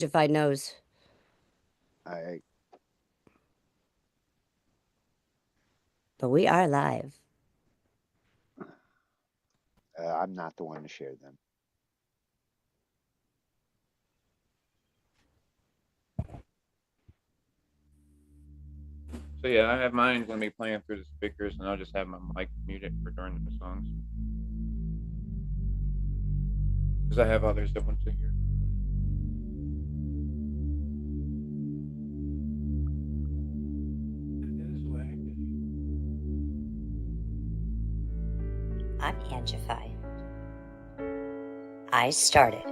Angified knows. But we are live. I'm not the one to share them. So yeah, I have mine going to be playing through the speakers, and I'll just have my mic muted for during the songs, because I have others that want to hear. I'm Angified. I started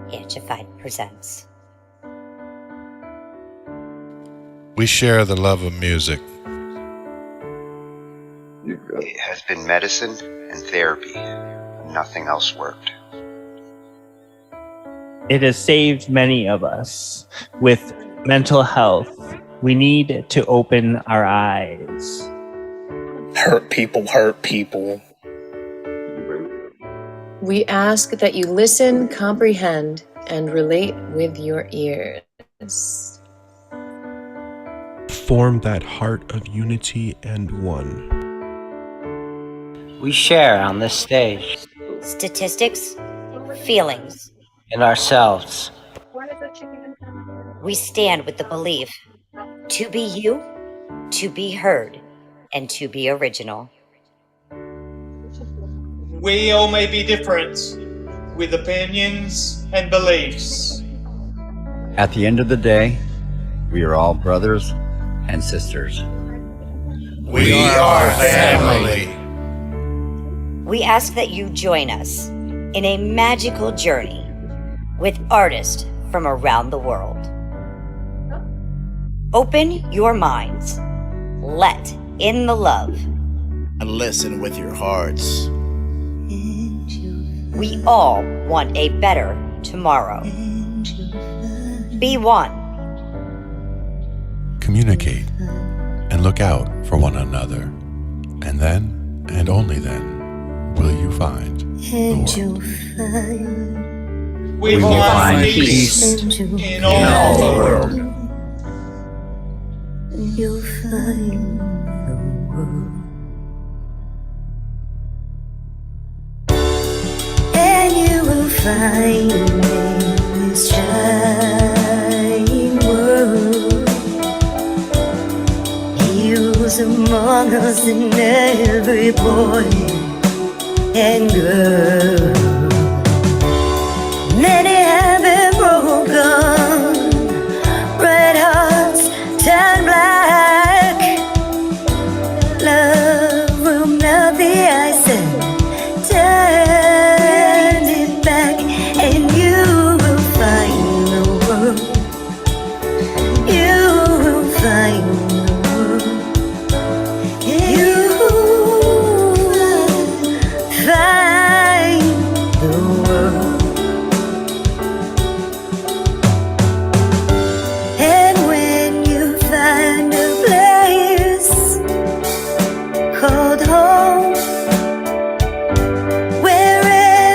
Angified Presents. We share the love of music. It has been medicine and therapy. Nothing else worked. It has saved many of us with mental health. We need to open our eyes. Hurt people hurt people. We ask that you listen, comprehend, and relate with your ears. Form that heart of unity and one. We share on this stage. Statistics, feelings, In ourselves. we stand with the belief to be you, to be heard, and to be original. We all may be different, with opinions and beliefs. At the end of the day, we are all brothers and sisters. We are family. We ask that you join us in a magical journey with artists from around the world. Open your minds, let in the love, And listen with your hearts. we all want a better tomorrow. Be one. Communicate and look out for one another. And then, and only then, will you find the world. We will find peace in all the world. You'll find the world. And you will find in this shining world heroes among us and every boy and girl. Many have been broken, red hearts turn black. Love will melt the ice and turn it back, and you will find the world. You will find the world. You will find the world. And when you find a place called home, where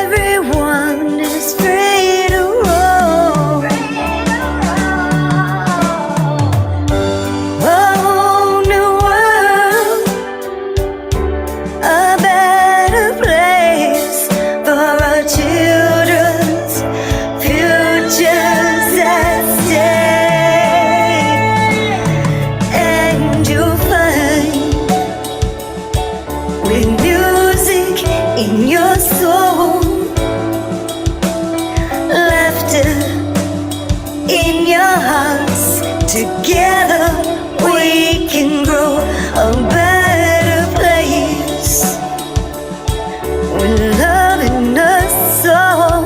everyone is free to roam, a whole new world, a better place for our children's futures at stake. And you'll find, with music in your soul, laughter in your hearts, together we can grow a better place, with love in us soul.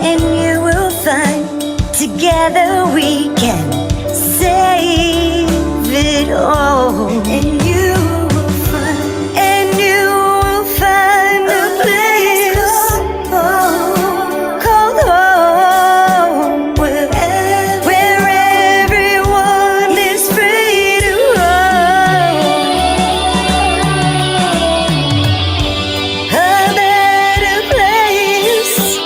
And you will find, together we can save it all. And you will find, and you will find a place called home, where everyone is free to roam, a better place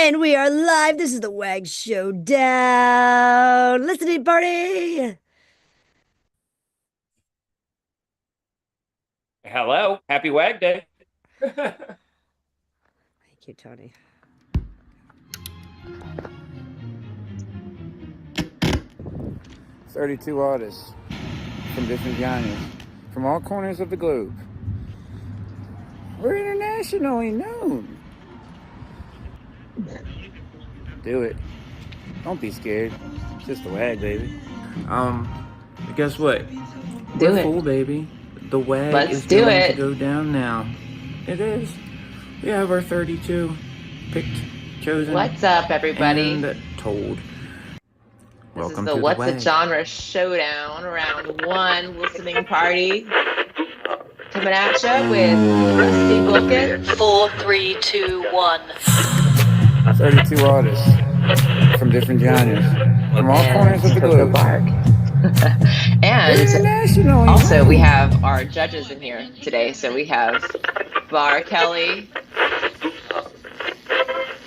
And we are live. This is the WAG Showdown. Listening party. Hello, happy WAG Day. Thank you, Tony. "32 artists from different genres, from all corners of the globe. We're internationally known. Do it. Don't be scared. It's just a WAG, baby. Guess what? Do We're it. full, baby. The WAG Let's is do going it. to go down now. It is. We have our 32 picked, chosen. What's up, everybody? And told. This Welcome is the to What's the the WAG. Genre Showdown, round 1 listening party. Coming at you with Rusty booking. 4, 3, 2, 1. 32 artists from different genres, from all corners of the globe. And also, we have our judges in here today. So we have Bar Kelly,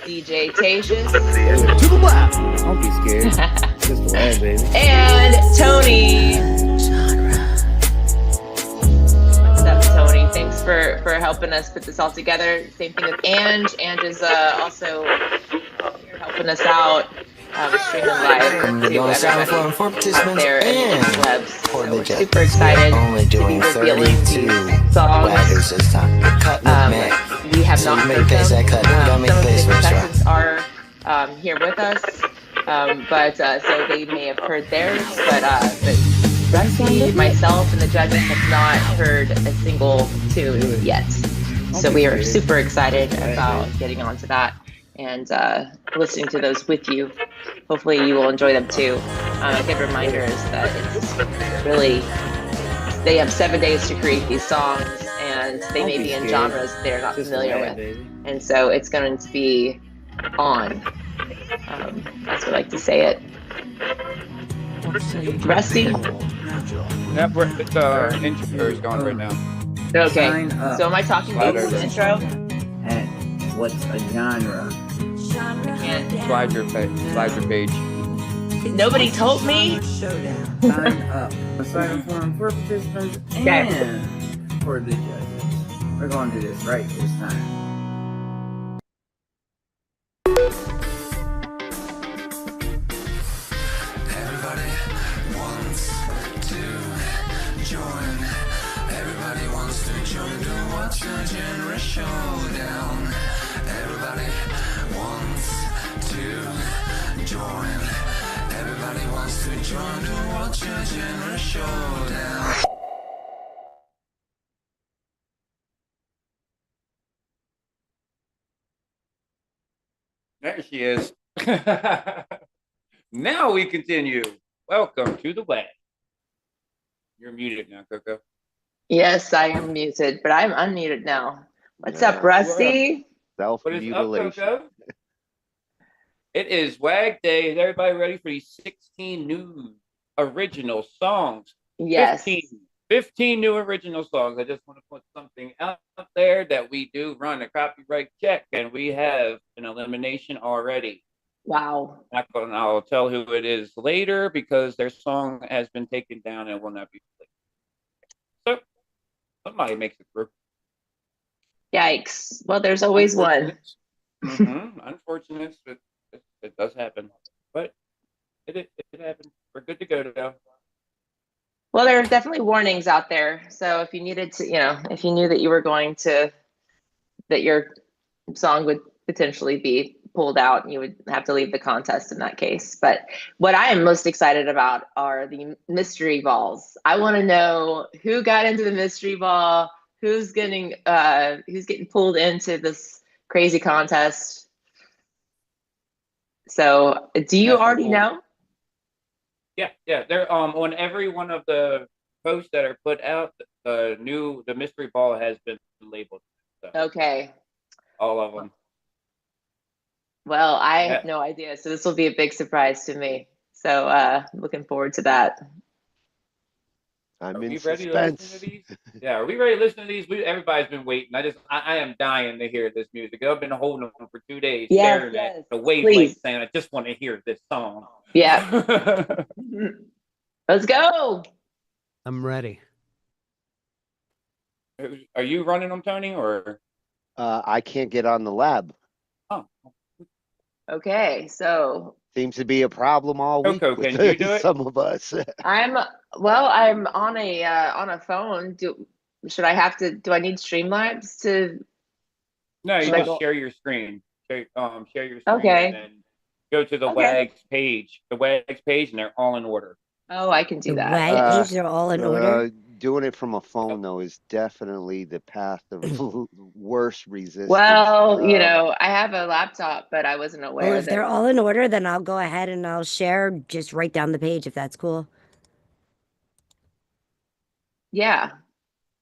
DJ Tatius, To the left. Don't be scared. It's just a WAG, baby. and Tony. What's up, Tony? Thanks for helping us put this all together. Same thing with Ange. Ange is also here helping us out, streaming live to everybody out there in the webs. So we're super excited to be revealing these songs. We have not heard them. Some of the contestants are here with us, but so they may have heard theirs, but Rusty, myself, and the judges have not heard a single tune yet. So we are super excited about getting onto that and listening to those with you. Hopefully you will enjoy them too. A good reminder is that it's really, they have 7 days to create these songs, and they may be in genres they're not familiar with. And so it's going to be on, as we like to say it. Rusty? Yep, the intro is going right now. Okay, so am I talking about the intro? And what's a genre? Slide your page. Nobody told me. Sign up. A sign up form for participants and for the judges. We're going to do this right this time. Everybody wants to join. Everybody wants to join the What's Your Genre Showdown. Everybody wants to join. Everybody wants to join the What's Your Genre Showdown. There she is. Now we continue. Welcome to the WAG. You're muted now, Coco. Yes, I am muted, but I'm unmuted now. What's up, Rusty? What is up, Coco? It is WAG Day. Is everybody ready for these 16 new original songs? Yes. 15 new original songs. I just want to put something out there that we do run a copyright check, and we have an elimination already. Wow. I'll tell who it is later because their song has been taken down and will not be played. So somebody makes it through. Yikes. Well, there's always one. Unfortunate, but it does happen. But it happened. We're good to go now. Well, there are definitely warnings out there. So if you needed to, if you knew that you were going to, that your song would potentially be pulled out, you would have to leave the contest in that case. But what I am most excited about are the mystery balls. I want to know who got into the mystery ball, who's getting pulled into this crazy contest. So do you already know? Yeah. They're on every one of the posts that are put out. The mystery ball has been labeled. So Okay. all of them. Well, I have no idea, so this will be a big surprise to me. So looking forward to that. I'm in ready to listen suspense. to these? Yeah, are we ready to listen to these? Everybody's been waiting. I am dying to hear this music. I've been holding them for 2 days, staring at the wavelength, saying, I just want to hear this song. Yeah. Let's go. I'm ready. Are you running them, Tony, or? I can't get on the lab. Oh. Okay, so seems to be a problem all week Coco, with can you do it? some of us. I'm on a phone. Do I need Streamlabs to? No, you just share your screen. Share your screen. Okay. And then go to the WAGs page. The WAGs page, and they're all in order. Oh, I can do that. WAG page, they're all in order. Doing it from a phone though is definitely the path of worst resistance. Well, I have a laptop, but I wasn't aware. Well, if they're all in order, then I'll go ahead and I'll share. Just write down the page if that's cool. Yeah.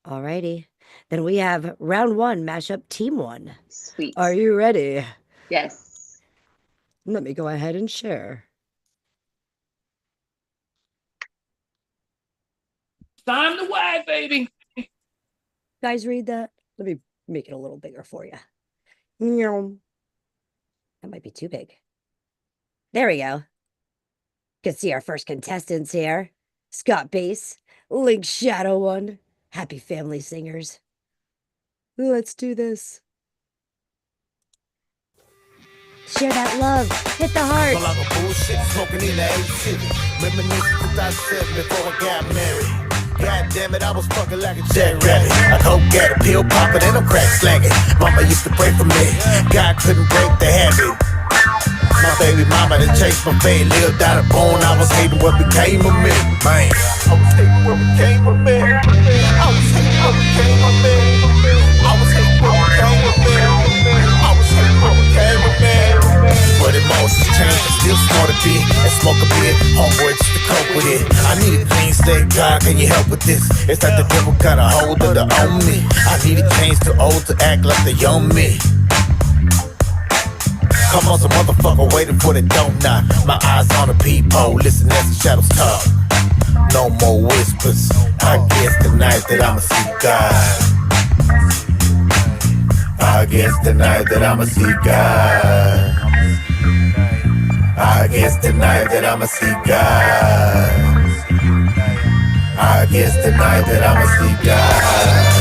Alrighty. Then we have round 1, mashup team 1. Sweet. Are you ready? Yes. Let me go ahead and share. Time to WAG, baby. Guys, read that. Let me make it a little bigger for you. That might be too big. There we go. You can see our first contestants here. Scott Bass, Link Shadow One, Happy Family Singers. Let's do this. Share that love. Hit the heart. Before I got married. God damn it, I was fucking like a jackrabbit. I coke at a pill popping and I'm crack slanging. Mama used to pray for me. God couldn't break the habit. My baby mama that chased my fate, lived out of bone. I was hating what became of me. Man, I was hating what became of me. I was hating what became of me. I was hating what became of me. I was hating what became of me. But emotions change, I still snort a bit and smoke a bit. Homeboy just to cope with it. I need a clean state, God, can you help with this? It's like the devil got a hold of the own me. I need a change to old to act like the young me. Come on, some motherfucker waiting for the don't knock. My eyes on the peephole, listen as the shadows talk. No more whispers. I guess tonight that I'ma see God. I guess tonight that I'ma see God. I guess tonight that I'ma see God. I guess tonight that I'ma see God.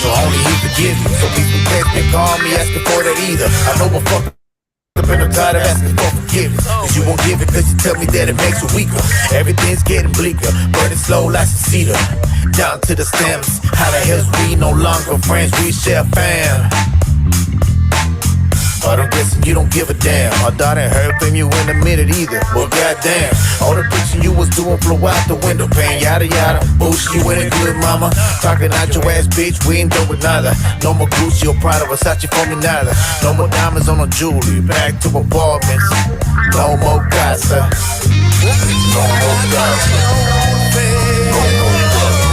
So only he forgive you. So please protect me, call me, asking for that either. I know I'm fucked up and I'm tired of asking for forgiveness. Cause you won't give it cause you tell me that it makes you weaker. Everything's getting bleaker, burning slow like some cedar. Down to the stems, how the hell's we no longer friends, we share fam. But I'm guessing you don't give a damn. I thought I heard from you in a minute either. Well, goddamn, all the bitching you was doing flew out the window pane. Yada yada, bullshit, you ain't good, mama. Talking out your ass, bitch, we ain't done with neither. No more Gucci or Prada, Versace for me neither. No more diamonds on the jewelry, back to apartments. No more casa. No more casa. No more casa.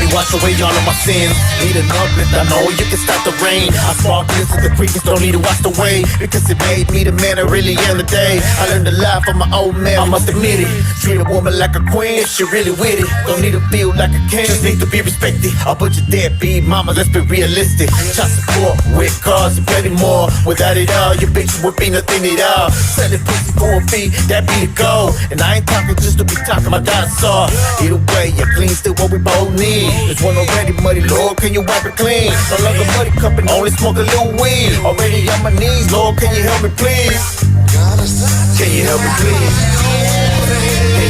already washed away all of my sins. Need an uplift, I know you can stop the rain. I spark this to the creatures, don't need to wash away. Because it made me the man I really am today. I learned a lot from my old man, I must admit it. Treat a woman like a queen if she really with it. Don't need to feel like a king, just need to be respected. I'll put you deadbeat, mama, let's be realistic. Child support, with cars and plenty more. Without it all, your bitch would be nothing at all. Selling pussy for a fee, that be the goal. And I ain't talking just to be talking my dinosaur. Either way, you're clean, still what we both need. This one already muddy, Lord, can you wipe it clean? No longer muddy cup and only smoke a little weed. Already on my knees, Lord, can you help me please? Can you help me please? Can you help me please?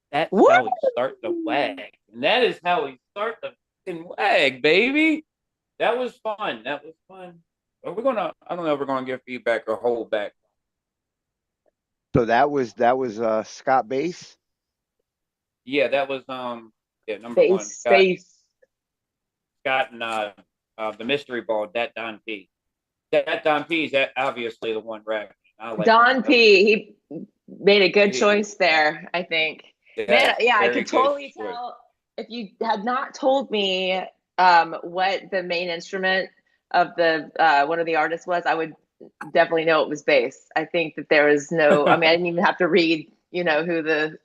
That's how we start the wag. And that is how we start the fucking wag, baby. That was fun. That was fun. Are we gonna, I don't know if we're gonna give feedback or hold back. So that was Scott Bass. Yeah, that was number one. Scott and the mystery ball, that Don P. That Don P is obviously the one rapping. Like Don P. He made a good choice there, I think. Man, yeah, I could totally tell if you had not told me what the main instrument of the one of the artists was, I would definitely know it was bass. I think that there was no, I mean, I didn't even have to read, who the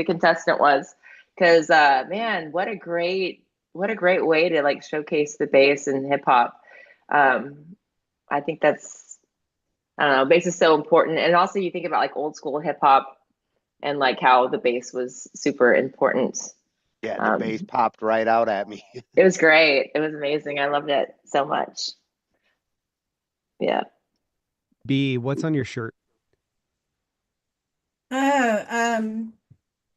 contestant was, because man, what a great way to like showcase the bass in hip hop. I think that's, I don't know, bass is so important. And also you think about like old school hip hop and like how the bass was super important. Yeah, the bass popped right out at me. It was great. It was amazing. I loved it so much. Yeah. B, what's on your shirt?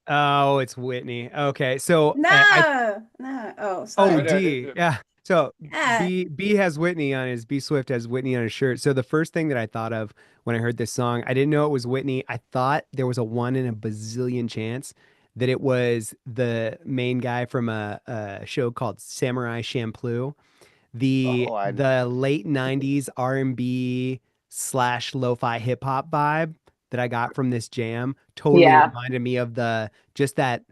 Oh, it's Whitney. Okay, so no. Oh, sorry. Oh, D. Yeah. So B has Whitney on his, B Swift has Whitney on his shirt. So the first thing that I thought of when I heard this song, I didn't know it was Whitney. I thought there was a 1 in a bazillion chance that it was the main guy from a show called Samurai Champloo. The late 90s R&B / lo-fi hip hop vibe that I got from this jam totally reminded me of just that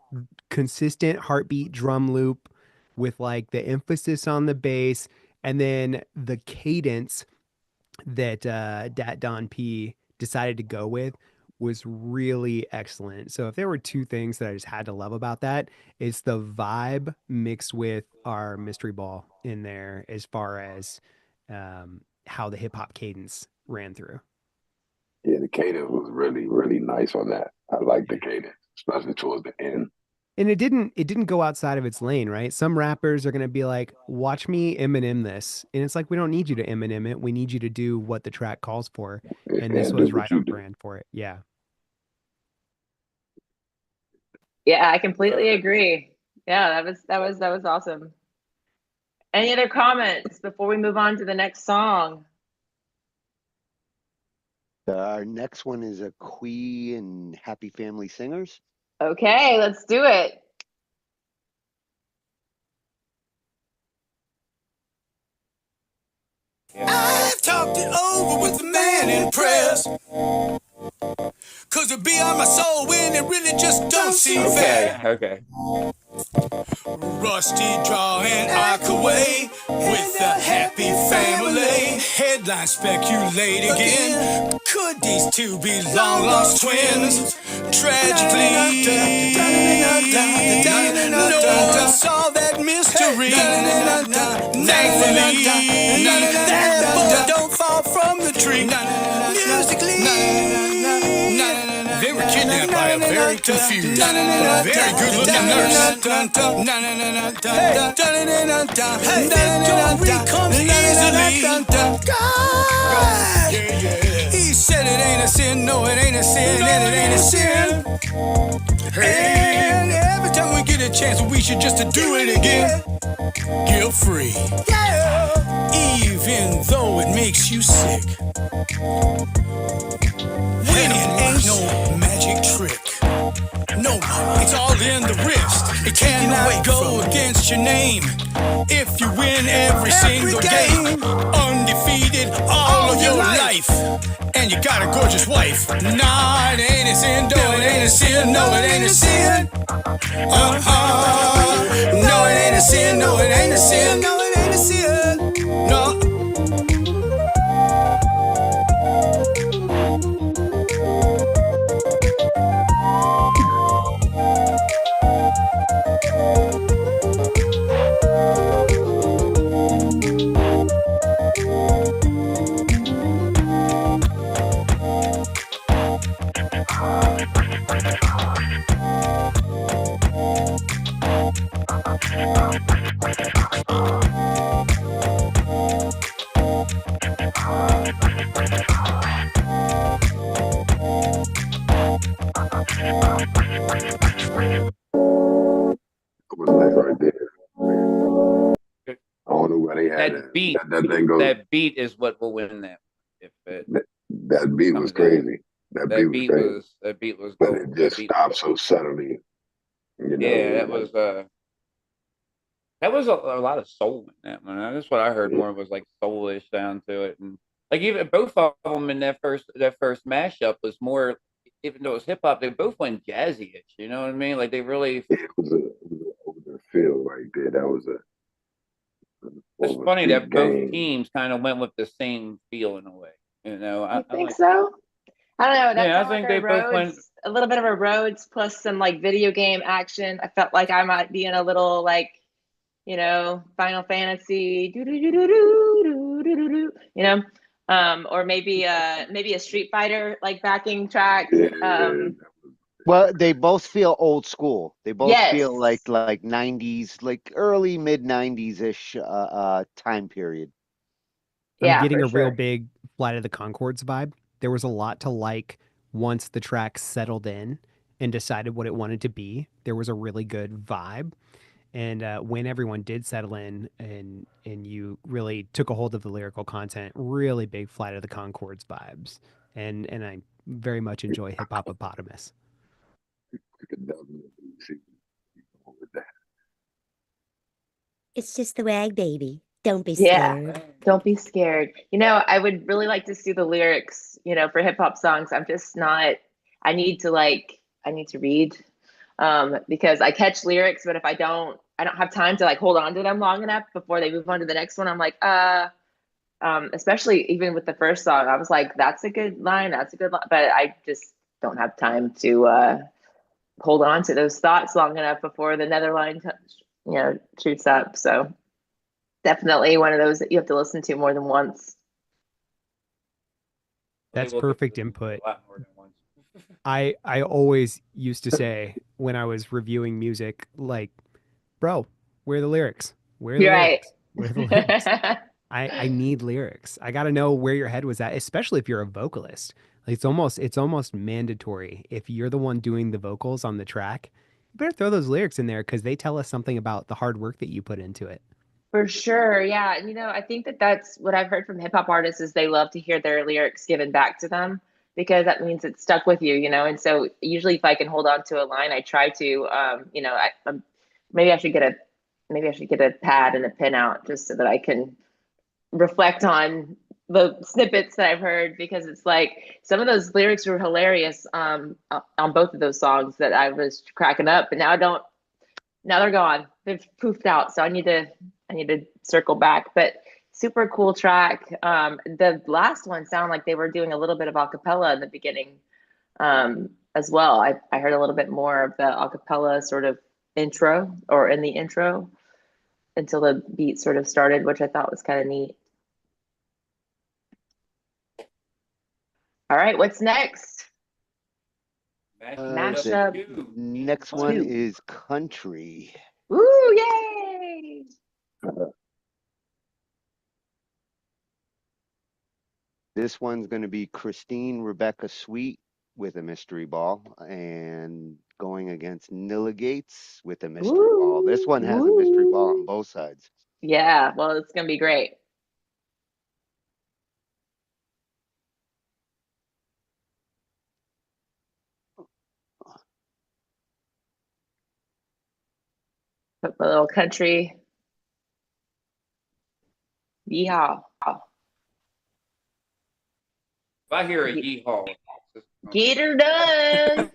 consistent heartbeat drum loop with like the emphasis on the bass, and then the cadence that Dat Don P decided to go with was really excellent. So if there were two things that I just had to love about that, it's the vibe mixed with our mystery ball in there as far as how the hip hop cadence ran through. Yeah, the cadence was really, really nice on that. I like the cadence, especially towards the end. And it didn't go outside of its lane, right? Some rappers are going to be like, watch me Eminem this. And it's like, we don't need you to Eminem it. We need you to do what the track calls for. And this was right on brand for it. Yeah. Yeah, I completely agree. Yeah, that was awesome. Any other comments before we move on to the next song? Our next one is a Queen and Happy Family Singers. Okay, let's do it. I've talked it over with the man in press. Cause it be on my soul when it really just don't seem fair. Okay. Rusty drawing arc away with a happy family. Headline speculate again. Could these two be long lost twins? Tragically, no one solved that mystery. Thankfully, that boy don't fall from the tree. Musically, they were kidnapped by a very confused, very good-looking nurse. Hey, victory comes easily. God, he said it ain't a sin, no, it ain't a sin, and it ain't a sin. And every time we get get a chance, we should just to do it again. Guilt free. Yeah. Even though it makes you sick. Winning ain't no magic trick. No, it's all in the wrist. It cannot go against your name. If you win every single game, undefeated all of your life, and you got a gorgeous wife. Nah, it ain't a sin, no, it ain't a sin, no, it ain't a sin. No, it ain't a sin, no, it ain't a sin, no, it ain't a sin. No. Was nice right there. I don't know where they had That beat, that thing goes. that beat is what will win that. If it That beat was crazy. That beat was crazy. That beat was But gold. it just stopped so suddenly. You know, Yeah, that was a lot of soul in that one. That's what I heard more was like soulish down to it, and like even both of them in that first mashup was more, even though it was hip hop, they both went jazzy-ish. You know what I mean? Like they really. It was an older feel right there. That was It's funny that both teams kind of went with the same feel in a way. You know, I think so. I don't know. That Yeah, I sounds think like they both went a little bit of a Rhodes plus some like video game action. I felt like I might be in a little like, you know, Final Fantasy, you know, or maybe a Street Fighter like backing track. Well, they both feel old school. They both Yes. feel like 90s, like early mid 90s ish time period. I'm getting a real big Flight of the Conchords vibe. There was a lot to like once the track settled in and decided what it wanted to be. There was a really good vibe. And when everyone did settle in and you really took a hold of the lyrical content, really big Flight of the Conchords vibes. And I very much enjoy Hip Hopopotamus. It's just the wag, baby. Don't be Yeah, scared. don't be scared. You know, I would really like to see the lyrics, you know, for hip hop songs. I'm just not, I need to read because I catch lyrics, but if I don't have time to like hold on to them long enough before they move on to the next one. I'm like, especially even with the first song, I was like, that's a good line. That's a good line. But I just don't have time to hold on to those thoughts long enough before the nether line, shoots up. So definitely one of those that you have to listen to more than once. That's perfect input. I always used to say when I was reviewing music, like, bro, where are the lyrics? Where are the lyrics? Where are the lyrics? I need lyrics. I got to know where your head was at, especially if you're a vocalist. Like it's almost mandatory. If you're the one doing the vocals on the track, you better throw those lyrics in there because they tell us something about the hard work that you put into it. For sure. Yeah. And, I think that that's what I've heard from hip hop artists is they love to hear their lyrics given back to them because that means it's stuck with you, And so usually if I can hold on to a line, I try to, maybe I should get a pad and a pen out just so that I can reflect on the snippets that I've heard because it's like some of those lyrics were hilarious on both of those songs that I was cracking up, but now they're gone. They've poofed out. So I need to circle back, but super cool track. The last one sounded like they were doing a little bit of acapella in the beginning as well. I heard a little bit more of the acapella sort of intro or in the intro until the beat sort of started, which I thought was kind of neat. All right, what's next? Mashup. Next one is country. Ooh, yay! This one's going to be Christine Rebecca Sweet with a mystery ball and going against Niligates with a mystery ball. This one has a mystery ball on both sides. Yeah, well, it's gonna be great. Put my little country. Yeehaw. If I hear a yeehaw, Get her done.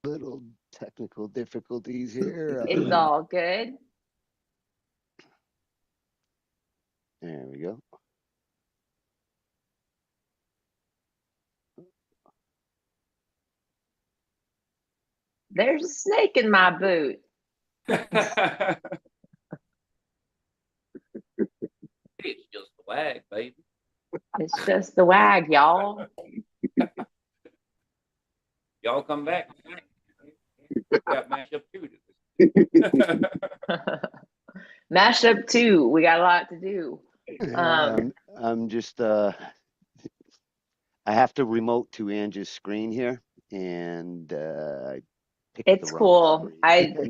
Little technical difficulties here. It's all good. There we go. There's a snake in my boot. It's just a wag, baby. It's just the wag, y'all. Y'all come back. Got mashed up too. Mashed up too. We got a lot to do. I'm just I have to remote to Angie's screen here, and I picked it's the cool. wrong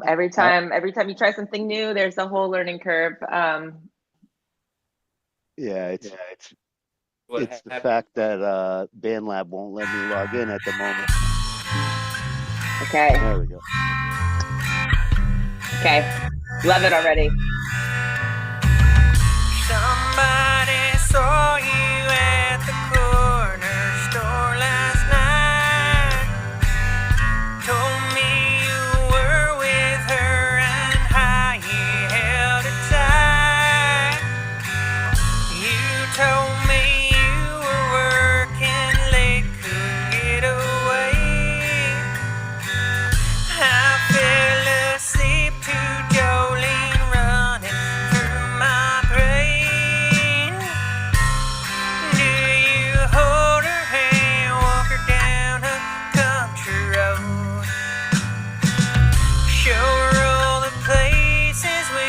Every time you try something new, there's a whole learning curve. It's the fact that BandLab won't let me log in at the moment. Okay. There we go. Okay. Love it already. Somebody saw you at the corner store last night. Told me you were with her and how you held her tight. You told me you were working late, couldn't get away. I fell asleep to Jolene running through my brain. Do you hold her hand, walk her down a country road? Show her all the places we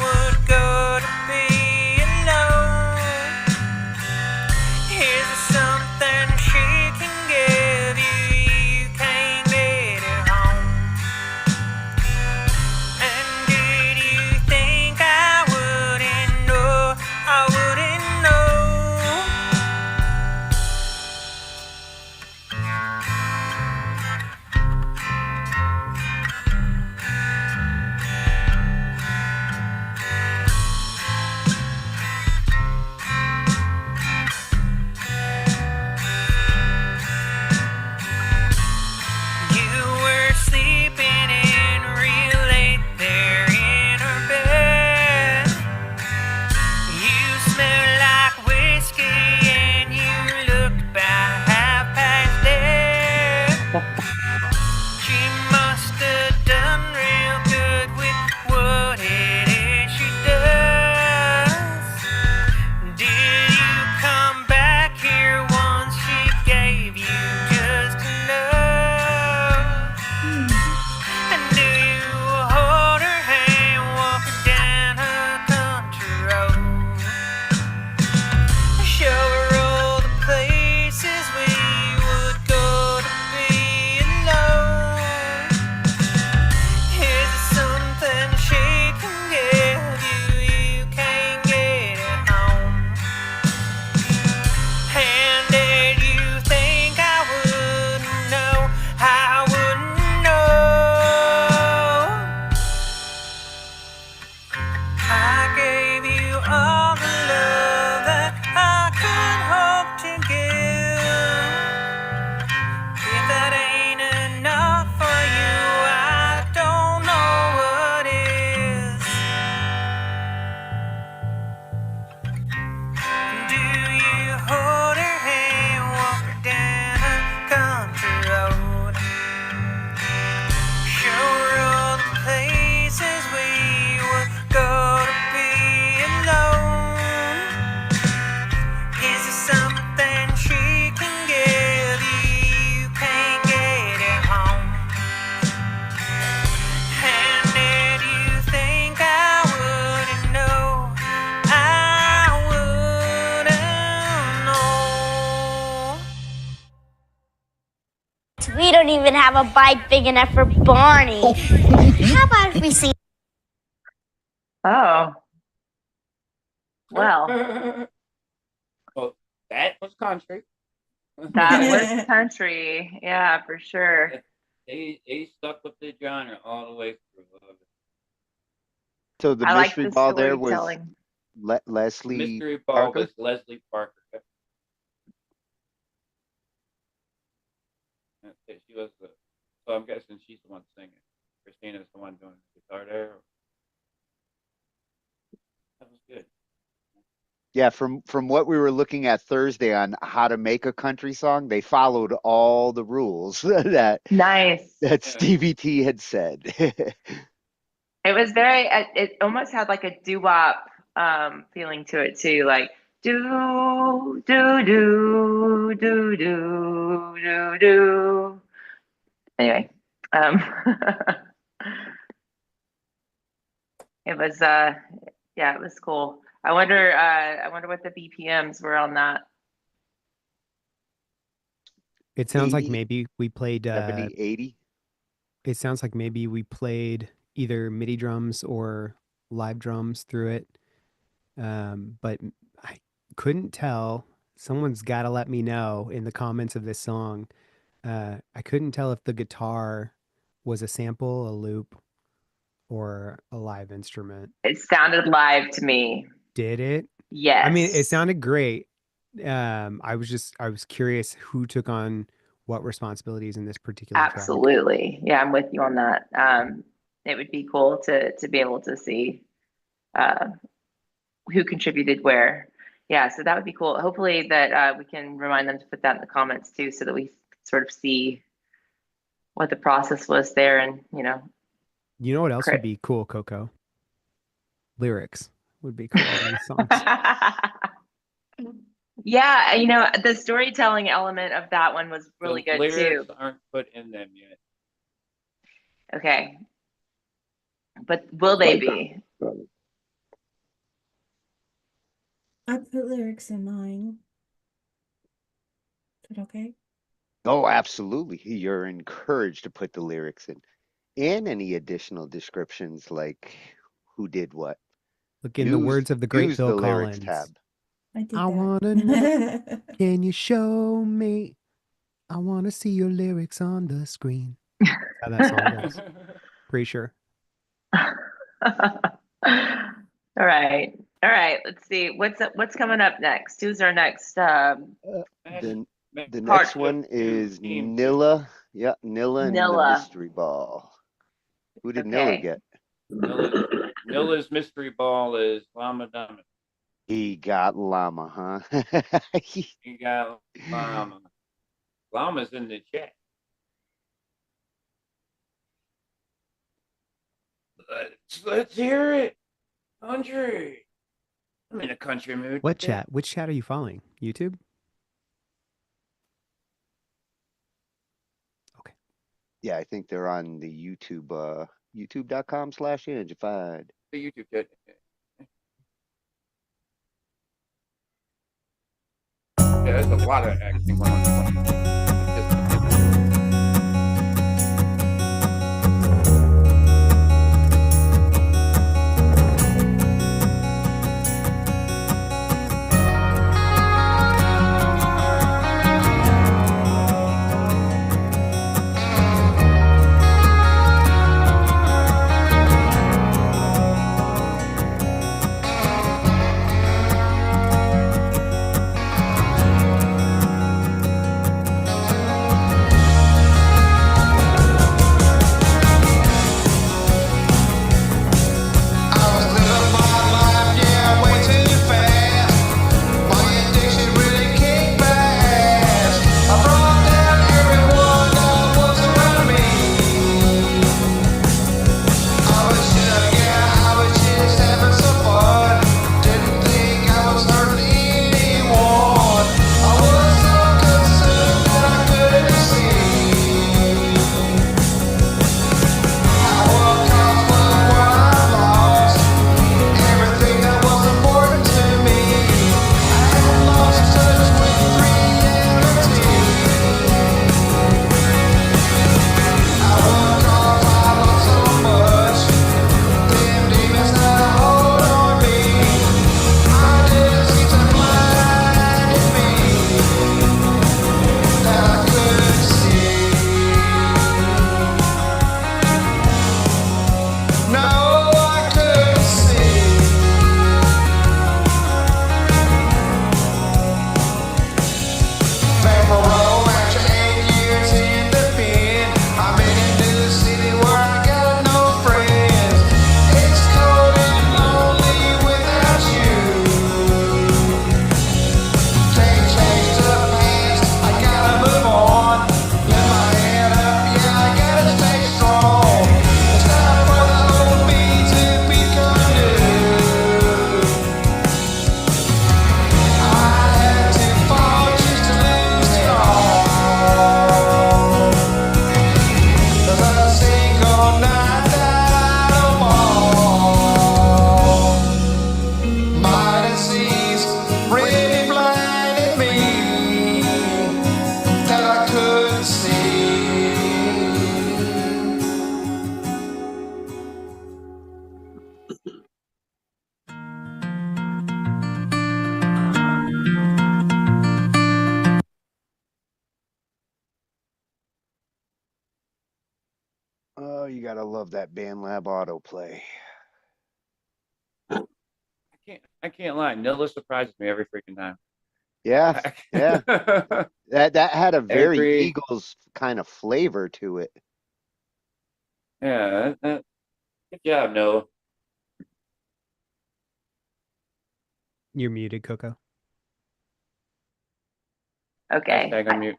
would go to be alone. We don't even have a bike big enough for Barney. How about if we sing? Oh. Well, Well, that was country. that was country. Yeah, for sure. He stuck with the genre all the way through. Love it. So the I like mystery the ball there was storytelling. Leslie Mystery ball Parker. was Leslie Parker. She was the. So I'm guessing she's the one singing. Christina's the one doing the guitar there. That was good. Yeah, from what we were looking at Thursday on how to make a country song, they followed all the rules that Nice. Stevie T had said. It was very. It almost had like a doo-wop feeling to it too, like do do do do do do do. Anyway, it was yeah, it was cool. I wonder what the BPMs were on that. It sounds like 80, maybe we played 70, 80. It sounds like maybe we played either MIDI drums or live drums through it. But I couldn't tell. Someone's got to let me know in the comments of this song. I couldn't tell if the guitar was a sample, a loop, or a live instrument. It sounded live to me. Did it? Yes. I mean, it sounded great. I was curious who took on what responsibilities in this particular track. Absolutely. Yeah, I'm with you on that. It would be cool to be able to see who contributed where. Yeah, so that would be cool. Hopefully that we can remind them to put that in the comments too, so that we sort of see what the process was there, and You know what else would be cool, Coco? Lyrics would be cool on these songs. Yeah, the storytelling element of that one was really The good too. lyrics aren't put in them yet. Okay. But will they be? I put lyrics in mine. Is that okay? Oh, absolutely. You're encouraged to put the lyrics in and any additional descriptions like who did what. Look, in the words of the great use Phil the lyrics Collins. tab. I did I that. want to know, can you show me? I want to see your lyrics on the screen. That's how that song goes. Pretty sure. All right. Let's see. What's coming up next? Who's our next? The next one is Nilla. Yeah, Nilla and the Nilla. mystery ball. Who did Nilla Okay. get? Nilla's mystery ball is Llama Dummy. He got llama, huh? He got Llama. Llama's in the chat. Let's hear it. Country. I'm in a country mood. What chat? Which chat are you following? YouTube? Yeah, I think they're on the YouTube, youtube.com/Angified. The YouTube chat. Yeah, there's a lot of acting going on. Gotta love that BandLab autoplay. I can't lie. Nilla surprises me every freaking time. Yeah, yeah. That had a very Every Eagles kind of flavor to it. yeah. Good job, Noah. You're muted, Coco. Okay. Hashtag unmute.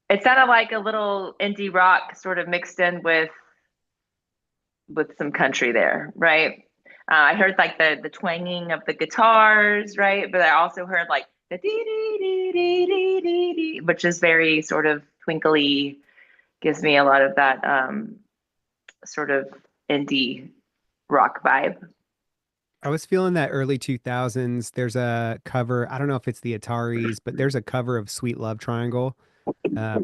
It sounded like a little indie rock sort of mixed in with some country there, right? I heard like the twanging of the guitars, right? But I also heard like the dee dee dee dee dee dee dee, which is very sort of twinkly, gives me a lot of that sort of indie rock vibe. I was feeling that early 2000s. There's a cover. I don't know if it's the Ataris, but there's a cover of Sweet Love Triangle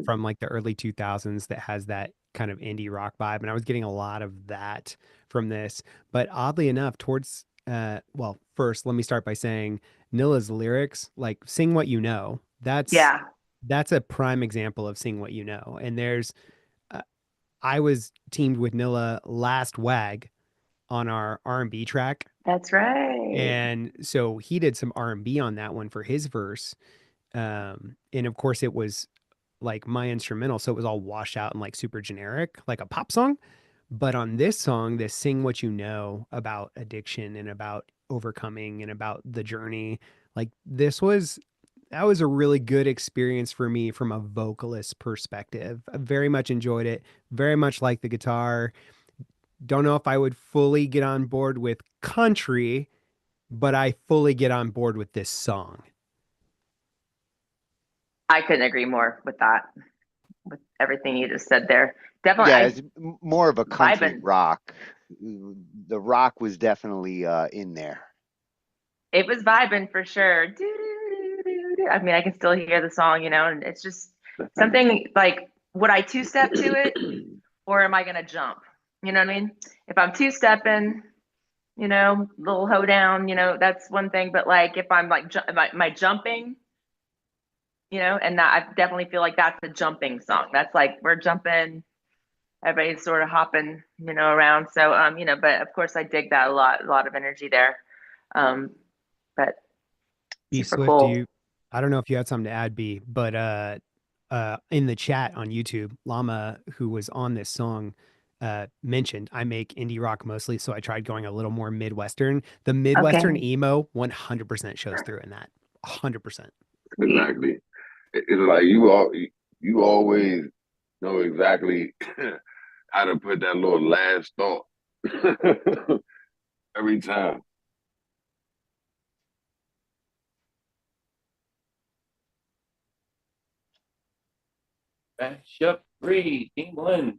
from like the early 2000s that has that kind of indie rock vibe. And I was getting a lot of that from this. But oddly enough, towards, well, first, let me start by saying Nilla's lyrics, like Sing What You Know, that's a prime example of Sing What You Know. And there's, I was teamed with Nilla last WAG on our R&B track. That's right. And so he did some R&B on that one for his verse. And of course it was like my instrumental. So it was all washed out and like super generic, like a pop song. But on this song, this Sing What You Know about addiction and about overcoming and about the journey, like that was a really good experience for me from a vocalist perspective. I very much enjoyed it. Very much like the guitar. Don't know if I would fully get on board with country, but I fully get on board with this song. I couldn't agree more with that, with everything you just said there. Definitely. Yeah, it's more of a country rock. The rock was definitely in there. It was vibing for sure. I mean, I can still hear the song, and it's just something like, would I two-step to it or am I going to jump? You know what I mean? If I'm two-stepping, little hoedown, that's one thing. But like, if I'm like, my jumping, and I definitely feel like that's a jumping song. That's like, we're jumping, everybody's sort of hopping, around. So, but of course I dig that a lot of energy there. But B super Swift, cool. I don't know if you had something to add, B, but in the chat on YouTube, Llama, who was on this song, mentioned I make indie rock mostly, so I tried going a little more Midwestern. The Midwestern emo 100% shows through in that. 100%. Exactly. It's like you always know exactly how to put that little last thought every time. Mashup 3, Team 1.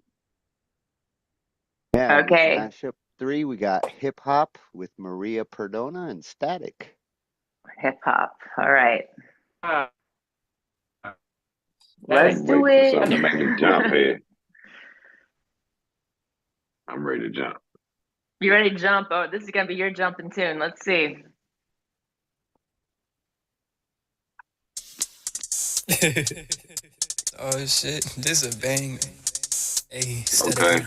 Yeah. Okay. Mashup 3, we got hip hop with Maria Perdona and Static. Hip hop. All right. Let's do it. Something to make me jump here. I'm ready to jump. You ready to jump? Oh, this is gonna be your jumping tune. Let's see. Oh shit, this is a bang. Hey, Okay.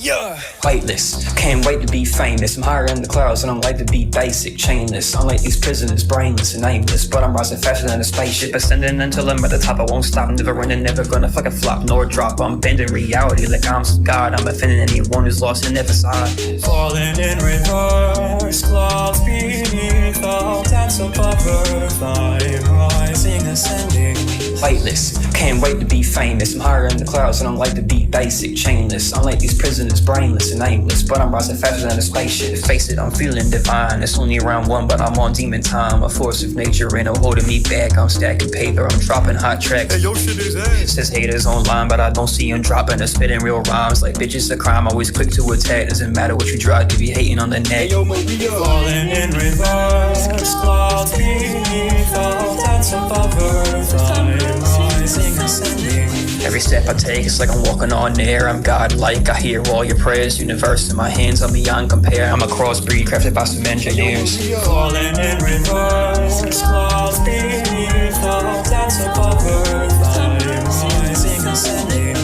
Yeah. Weightless, can't wait to be famous. I'm higher in the clouds and I'm like to be basic, chainless. Unlike these prisoners, brainless and aimless, but I'm rising faster than a spaceship, ascending until I'm at the top. I won't stop, never running, never gonna fucking flop nor drop. I'm bending reality like I'm some god. I'm offending anyone who's lost in their facade. Falling in reverse, clouds beneath, all dance above earth. I'm rising, ascending. Weightless, can't wait to be famous. I'm higher in the clouds and I'm like to be basic, chainless. Unlike these prisoners, brainless and aimless, but I'm rising faster than a spaceship. Face it, I'm feeling divine. It's only round one, but I'm on demon time. A force of nature ain't no holding me back. I'm stacking paper, I'm dropping hot tracks. Hey, yo, shit is ass. Says haters online, but I don't see them dropping or spitting real rhymes. Like bitches a crime, always quick to attack. Doesn't matter what you drop, you be hating on the net. Hey, yo, falling in reverse, clouds beneath, all dance above earth. I'm rising, ascending. Every step I take, it's like I'm walking on air. I'm godlike, I hear all your prayers. Universe in my hands, I'm beyond compare. I'm a crossbreed crafted by some engineers. Falling in reverse, clouds beneath, all dance above earth. I'm rising, ascending.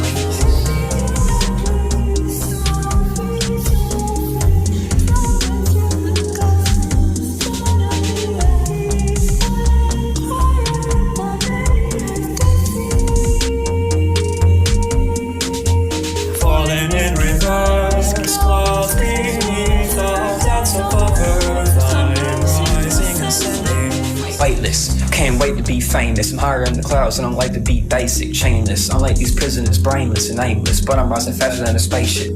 can't wait to be famous. I'm higher in the clouds and I'm like to be basic, chainless. Unlike these prisoners, brainless and aimless, but I'm rising faster than a spaceship.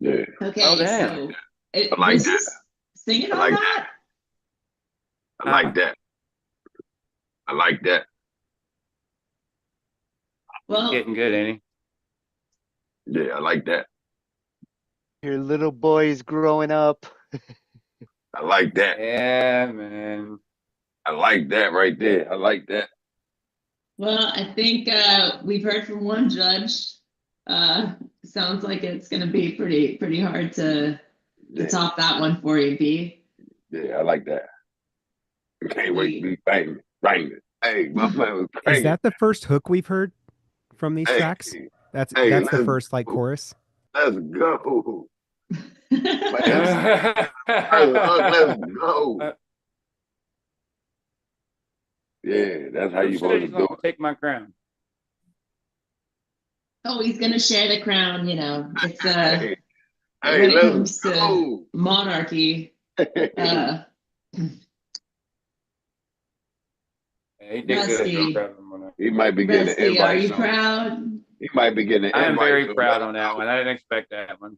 Yeah. Okay, Oh, damn. so I like was that. he singing I all like that? I like that. I like that. Well, Getting good, ain't Yeah, I like that. Your little boy is growing up. I like he? that. Yeah, man. I like that right there. I like that. well, I think we've heard from one judge. Sounds like it's going to be pretty hard to Yeah, top that one for you, B. yeah, I like that. I can't wait to be famous. Famous. Hey, my man was Is crazy. that the first hook we've heard from these Hey, tracks? That's hey, the let's first like go. chorus. Let's go. Man, let's go. Yeah, that's how Who you said supposed he's to do gonna take my crown? Oh, he's going to share the crown, you know. It's it. when Hey, it let's comes to go. monarchy, Yeah, he did good. Rusty. I'm proud of him on that. He might be getting an Rusty, are invite you soon. proud? He might be getting an I am invite very soon. proud on that one. I didn't expect that one.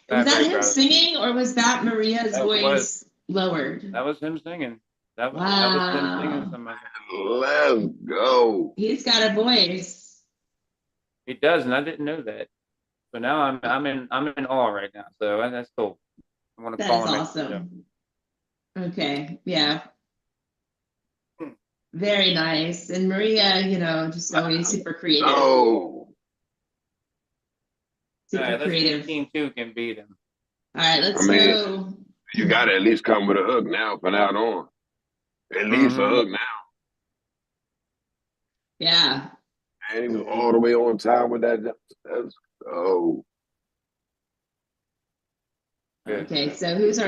Was I'm that very him proud of singing or was that Maria's That was- voice lowered? That was him singing. That was him singing Wow. something. Let's go. He's got a voice. He does, and I didn't know that. So now I'm in awe right now. So that's cool. I want to That call is him. awesome. Okay, yeah. Very nice. And Maria, you know, just always super creative. Oh, Super Let's see creative. if Team 2 can beat him. All right, let's I mean, go. you got to at least come with a hook now from now on. At least a hook now. Yeah. And he was all the way on time with that. Let's go. Okay, so who's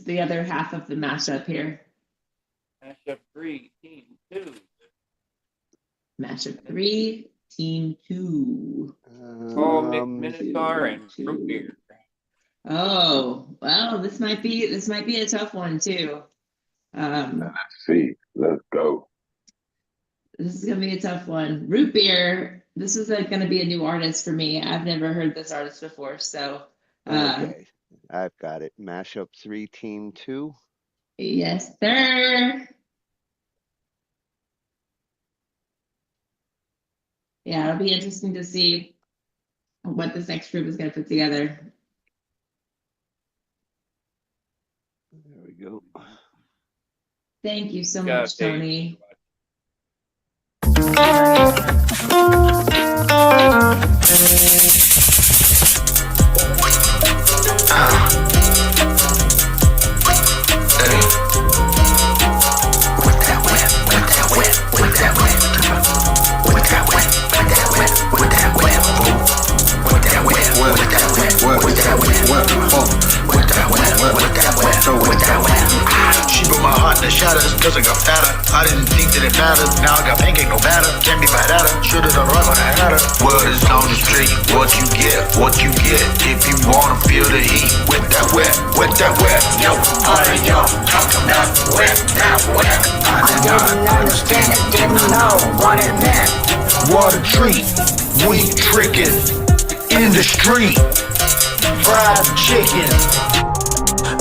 the other half of the mashup here? Mashup 3, Team 2. Mashup 3, Team 2. Paul Minotaur and Root Beer. Oh, well, this might be a tough one too. Let's see. Let's go. This is gonna be a tough one. Root Beer. This is gonna be a new artist for me. I've never heard this artist before, so. Okay, I've got it. Mashup 3, Team 2. Yes, sir. Yeah, it'll be interesting to see what this next group is gonna put together. There we go. Thank you so much, Tony. She put my heart in the shadows cause I got fatter. I didn't think that it mattered. Now I got pancake, no batter. Can't be bad at her. Should've done right when I had her. Word is on the street. What you get, what you get. If you wanna feel the heat, with that wet, with that wet. Yo, party, yo, talk about wet, that wet. I didn't understand it, didn't know what it meant. What a treat. We trickin' in the street. Fried chicken.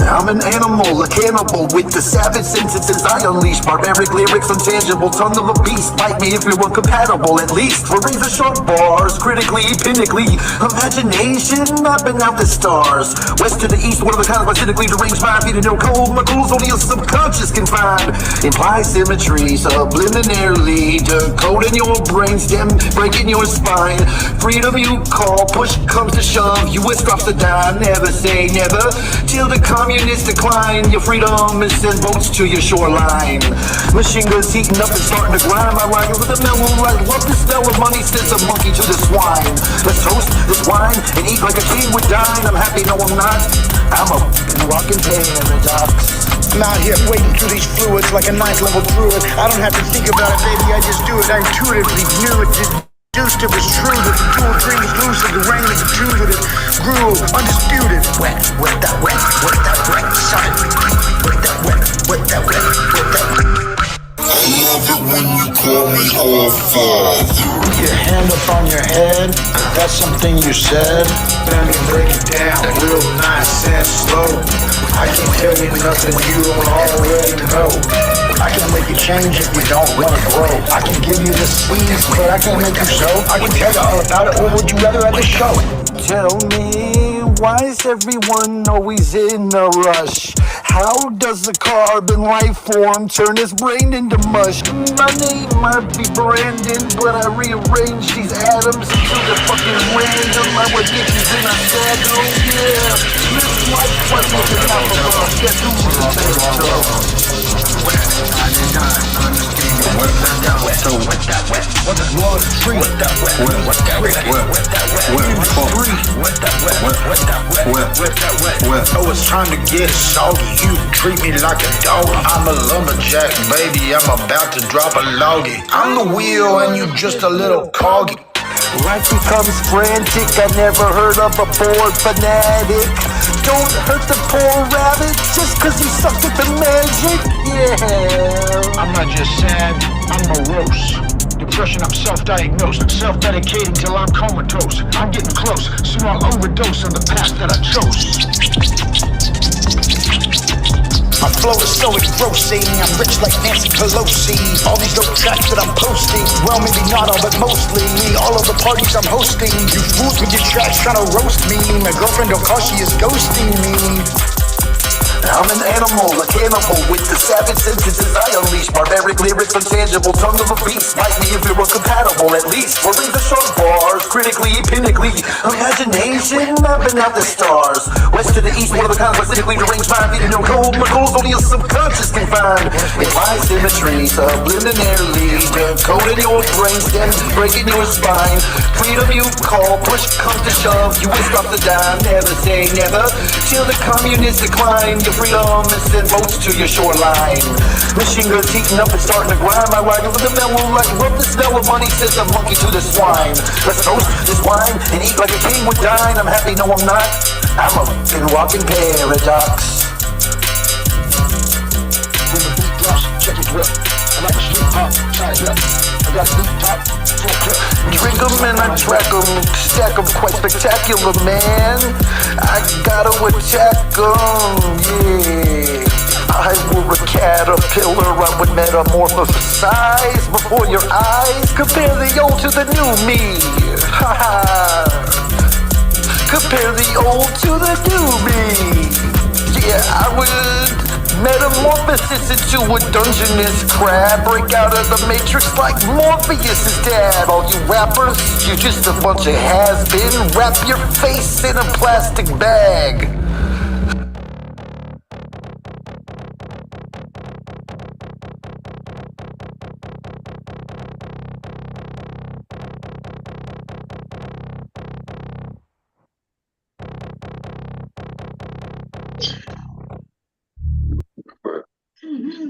I'm an animal, a cannibal with the savage sentences I unleash. Barbaric lyrics, untangible, tongue of a beast. Bite me if we were compatible, at least. For razor sharp bars, critically, pinnacly. Imagination, mapping out the stars. West to the east, one of the kinds by cynically deranged mind. Feeding no cold, my goals only a subconscious can find. Imply symmetry, subliminarily. Decoding your brainstem, breaking your spine. freedom you call, push comes to shove, US drops the dime, never say never, till the communists decline, your freedom is send boats to your shoreline. Machine guns heating up and starting to grind, my ride over the mellow light, love the smell of money, sends a monkey to the swine. Let's toast this wine and eat like a king would dine, I'm happy, no I'm not, I'm a walking paradox. I'm out here wading through these fluids like a ninth level druid. I don't have to think about it, baby, I just do it. I intuitively knew it, deduced it was true. The dual dream was lucid, the rain is attuned with it. Grew, undisputed. Wet, wet that wet, wet that wet, son. Wet that wet, wet that wet, wet that wet. I love it when you call me all father. Put your hand up on your head, that's something you said. Let me break it down real nice and slow. I can tell you nothing you don't already know. I can make you change if you don't want to grow. I can give you the seeds, but I can't make you sow. I can tell you all about it, or would you rather at the show? Tell me, why is everyone always in a rush? How does the carbon life form turn his brain into mush? My name might be Brandon, but I rearrange these atoms until they're fucking random. I would get these in a sack, oh yeah. Live life like it's an alphabet. Guess who's the best? So what that wet? What does law of the tree? What that wet? What that wet? What that wet? What that wet? What that wet? What that wet? Oh, it's time to get soggy. You treat me like a dog. I'm a lumberjack, baby. I'm about to drop a loggy. I'm the wheel and you just a little coggy. Life becomes frantic, I never heard of a poor fanatic. Don't hurt the poor rabbit just cause he sucked at the magic, yeah. I'm not just sad, I'm morose. Depression, I'm self-diagnosed, self-medicating till I'm comatose. I'm getting close, soon I'll overdose on the path that I chose. My flow is so engrossing, I'm rich like Nancy Pelosi. All these dope tracks that I'm posting, well maybe not all but mostly all of the parties I'm hosting. You fools with your tracks trying to roast me. My girlfriend don't call, she is ghosting me. I'm an animal, a cannibal with the savage sentences I unleash. Barbaric lyrics, untangible, tongue of a beast. Like me if we were compatible, at least. For the sharp bars, critically, pinnacly. Imagination, mapping out the stars. West to the east, one of the kind, specifically deranged mind. Feeding no cold, my goals only a subconscious can find. In my symmetry, subliminarily decoding your brainstem, breaking your spine. Freedom you call, push comes to shove. You will stop the dime, never say never. Till the communists decline. Your freedom is send boats to your shoreline. Machine guns heating up and starting to grind. My ride over the mellow light, love the smell of money, sends the monkey to the swine. Let's toast this wine and eat like a king would dine. I'm happy, no I'm not, I'm a walking paradox. When the beat drops, check it drip. I like a sweet pop, size up. I got a deep top, full clip. Drink 'em and I track 'em, stack 'em quite spectacular, man. I gotta attack 'em, yeah. I were a caterpillar, I would metamorphosize before your eyes. Compare the old to the new me, ha ha. Compare the old to the new me. Yeah, I would metamorphosis into a dungeness crab. Break out of the matrix like Morpheus' dad. All you rappers, you just a bunch of has-been. Wrap your face in a plastic bag.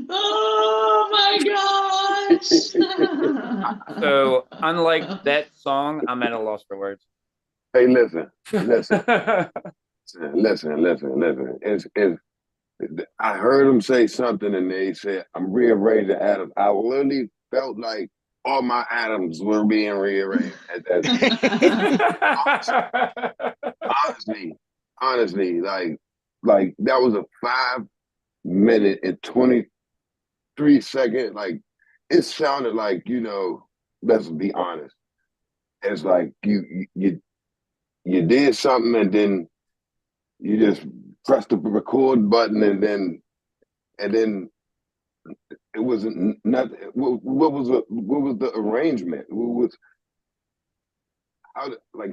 Oh my gosh! So, unlike that song, I'm at a loss for words. Hey, listen. It's, I heard him say something and they said, I'm rearranging atoms. I literally felt like all my atoms were being rearranged. Honestly, like that was a 5 minute and 23 second, like it sounded like, let's be honest. It's like you did something and then you just pressed the record button and then it wasn't nothing. What was the arrangement?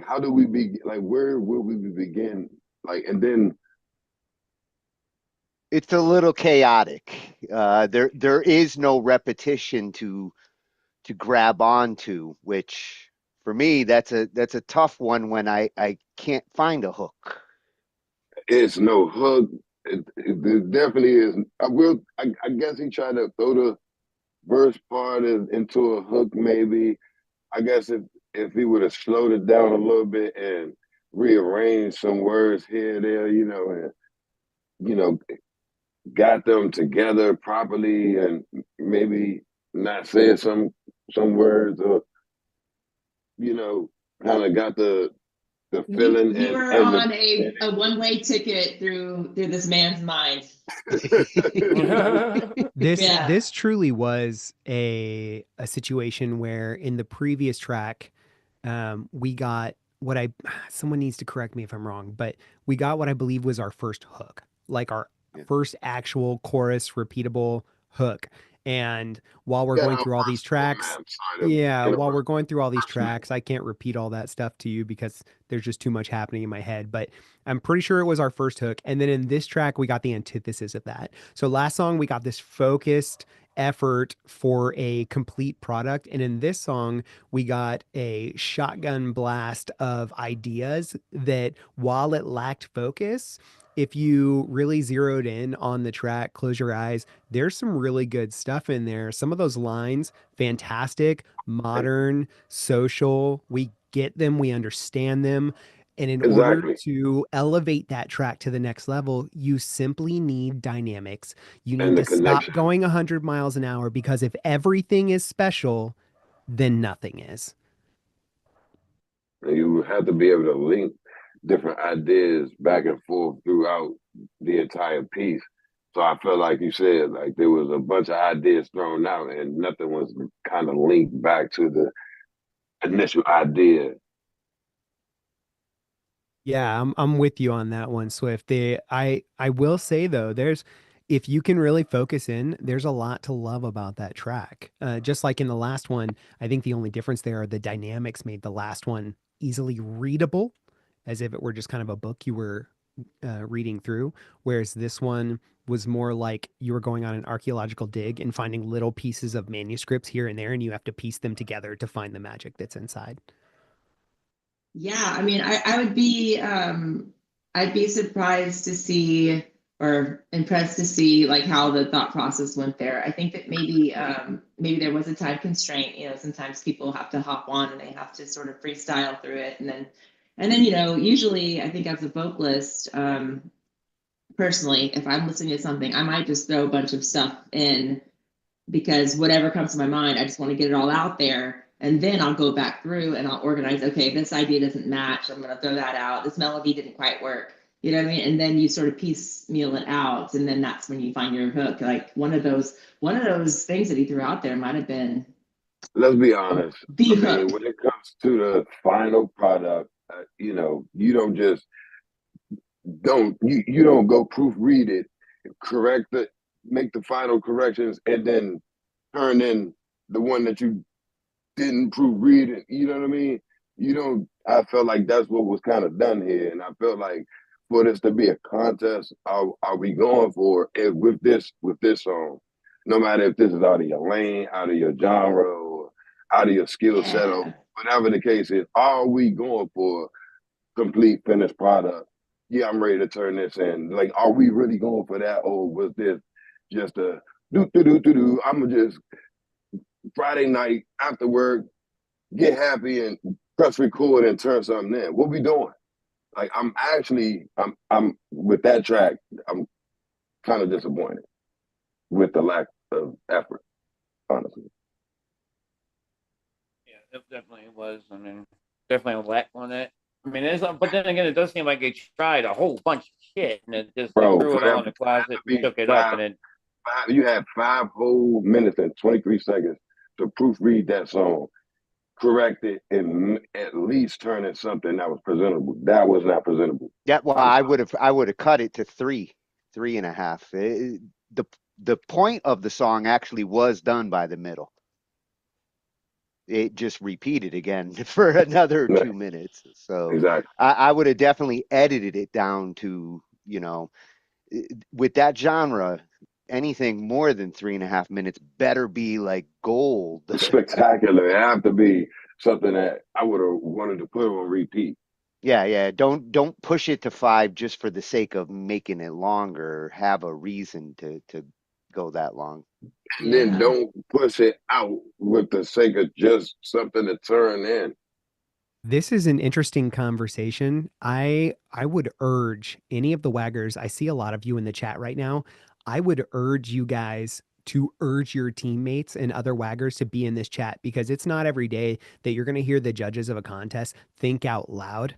how do we be like where will we begin? Like and then It's a little chaotic. There is no repetition to grab onto, which for me that's a tough one when I can't find a hook. it's no hook. It definitely is. I guess he tried to throw the verse part into a hook, maybe. I guess if he would have slowed it down a little bit and rearranged some words here and there, and you know, got them together properly, and maybe not said some words, or kind of got the feeling You were and on a one-way ticket through this man's mind. This Yeah. this truly was a situation where in the previous track, we got what I someone needs to correct me if I'm wrong, but we got what I believe was our first hook, like our first actual chorus repeatable hook. And while we're got going our through all these first tracks, format yeah, in a while we're verse. going through all these tracks, I can't repeat all that stuff to you because there's just too much happening in my head, but I'm pretty sure it was our first hook. And then in this track, we got the antithesis of that. So last song, we got this focused effort for a complete product. And in this song, we got a shotgun blast of ideas that while it lacked focus, if you really zeroed in on the track, close your eyes, there's some really good stuff in there. Some of those lines, fantastic, modern, social. We get them, we understand them. And in order Exactly. to elevate that track to the next level, you simply need dynamics. You need And the to stop connection. going 100 miles an hour because if everything is special, then nothing is. And you have to be able to link different ideas back and forth throughout the entire piece. So I felt like you said, like there was a bunch of ideas thrown out and nothing was kind of linked back to the initial idea. Yeah, I'm with you on that one, Swift. I will say though, there's if you can really focus in, there's a lot to love about that track. Just like in the last one, I think the only difference there are the dynamics made the last one easily readable, as if it were just kind of a book you were reading through, whereas this one was more like you were going on an archaeological dig and finding little pieces of manuscripts here and there, and you have to piece them together to find the magic that's inside. Yeah, I mean, I would be I'd be surprised to see or impressed to see like how the thought process went there. I think that maybe there was a time constraint. Sometimes people have to hop on and they have to sort of freestyle through it, and then usually I think as a vocalist, personally, if I'm listening to something, I might just throw a bunch of stuff in because whatever comes to my mind, I just want to get it all out there. And then I'll go back through and I'll organize, okay, this idea doesn't match. I'm going to throw that out. This melody didn't quite work. You know what I mean? And then you sort of piecemeal it out. And then that's when you find your hook. Like one of those things that he threw out there might have been Let's be honest. the I hook. mean, when it comes to the final product, you don't just you don't go proofread it, correct it, make the final corrections, and then turn in the one that you didn't proofread it. You know what I mean? You don't. I felt like that's what was kind of done here, and I felt like for this to be a contest, are we going for it with this song? No matter if this is out of your lane, out of your genre, or out of your skill set, or whatever the case is, are we going for complete finished product? Yeah, I'm ready to turn this in. Like, are we really going for that, or was this just a do do do do do? I'm gonna just Friday night after work get happy and press record and turn something in. What we doing? Like I'm with that track, I'm kind of disappointed with the lack of effort, honestly. Yeah, it definitely was. I mean, definitely a lack on it. I mean, but then again, it does seem like they tried a whole bunch of shit and it just they Bro, threw for it all that, in the closet and took it up, five, and it. you had 5 whole minutes and 23 seconds to proofread that song, correct it, and at least turn it something that was presentable. That was not presentable. Yeah, well, I would have cut it to 3.5. The point of the song actually was done by the middle. it just repeated again for another 2 minutes. So Exactly. I would have definitely edited it down to, with that genre, anything more than 3.5 minutes better be like gold. Spectacular. It have to be something that I would have wanted to put on repeat. Yeah. Don't push it to 5 just for the sake of making it longer. Have a reason to go that long. And then don't push it out with the sake of just something to turn in. This is an interesting conversation. I would urge any of the waggers, I see a lot of you in the chat right now. I would urge you guys to urge your teammates and other waggers to be in this chat, because it's not every day that you're going to hear the judges of a contest think out loud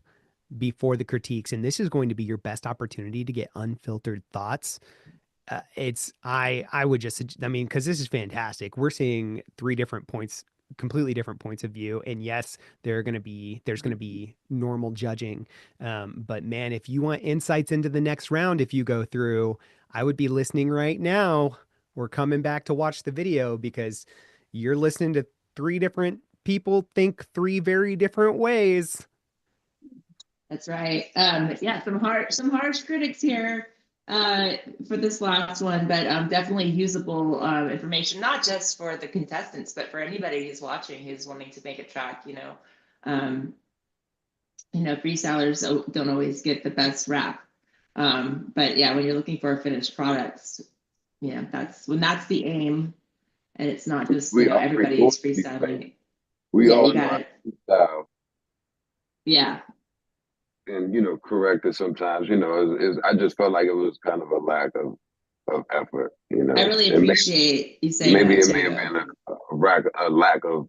before the critiques. And this is going to be your best opportunity to get unfiltered thoughts. I would just, I mean, because this is fantastic. We're seeing 3 different points, completely different points of view. And yes, there's going to be normal judging. But man, if you want insights into the next round, if you go through, I would be listening right now. We're coming back to watch the video, because you're listening to 3 different people think 3 very different ways. That's right. Yeah, some harsh critics here for this last one, but definitely usable information, not just for the contestants, but for anybody who's watching, who's wanting to make a track. Freestylers don't always get the best rap, but yeah, when you're looking for a finished product, that's the aim, and it's not just everybody's freestyling. We all got know it. Freestyle. Yeah. And correct it sometimes. I just felt like it was kind of a lack of effort. I really appreciate you saying maybe that it may have been a lack of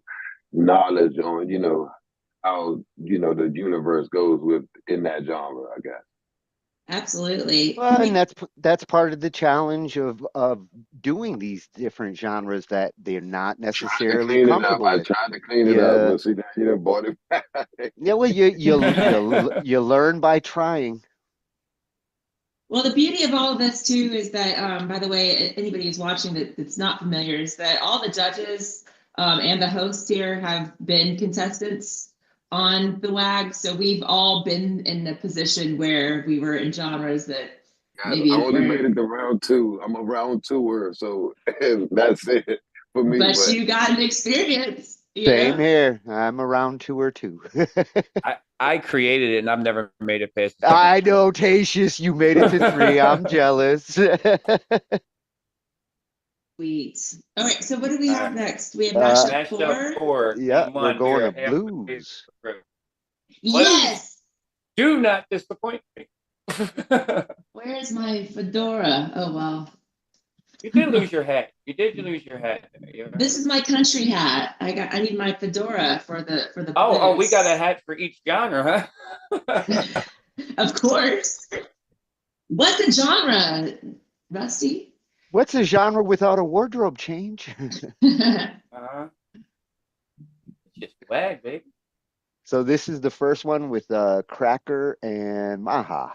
knowledge on how the universe goes in that genre, I guess. Absolutely. Well, and that's part of the challenge of doing these different genres that they're not necessarily comfortable with. I tried to clean it up, but see, now you bought it back. Yeah, well, you learn by trying. Well, the beauty of all of this too is that, by the way, anybody who's watching that's not familiar, is that all the judges and the hosts here have been contestants on the WAG, so we've all been in a position where we were in genres that maybe I only made it to round 2. I'm a round 2er, so that's it for me. But you got an experience. Same here. I'm a round 2er too. I created it and I've never made it past. I know, Tatius, you made it to 3. I'm jealous. Sweet. All right, so what do we have next? We have mashup 4. Yeah, we're going to blues. Yes. Do not disappoint me. Where's my fedora? Oh well. You did lose your hat. You did lose your hat. This is my country hat. I need my fedora for the. Oh, we got a hat for each genre, huh? Of course. What's a genre, Rusty? What's a genre without a wardrobe change? It's just swag, baby. So this is the first one with Cracker and Maha.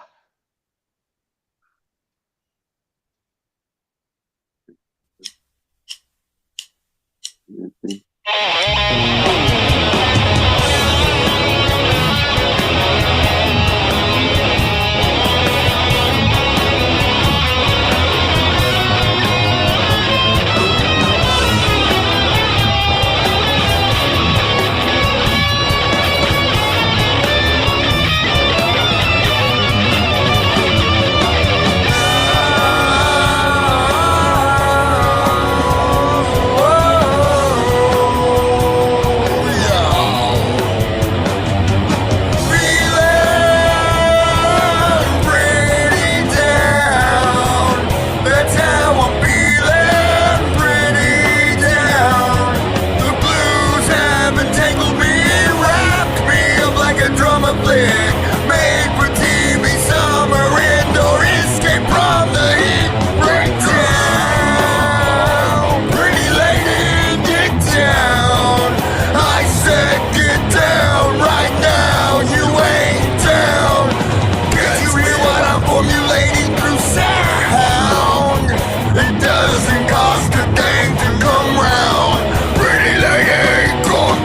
Doesn't cost a thing to come round. Pretty lady, come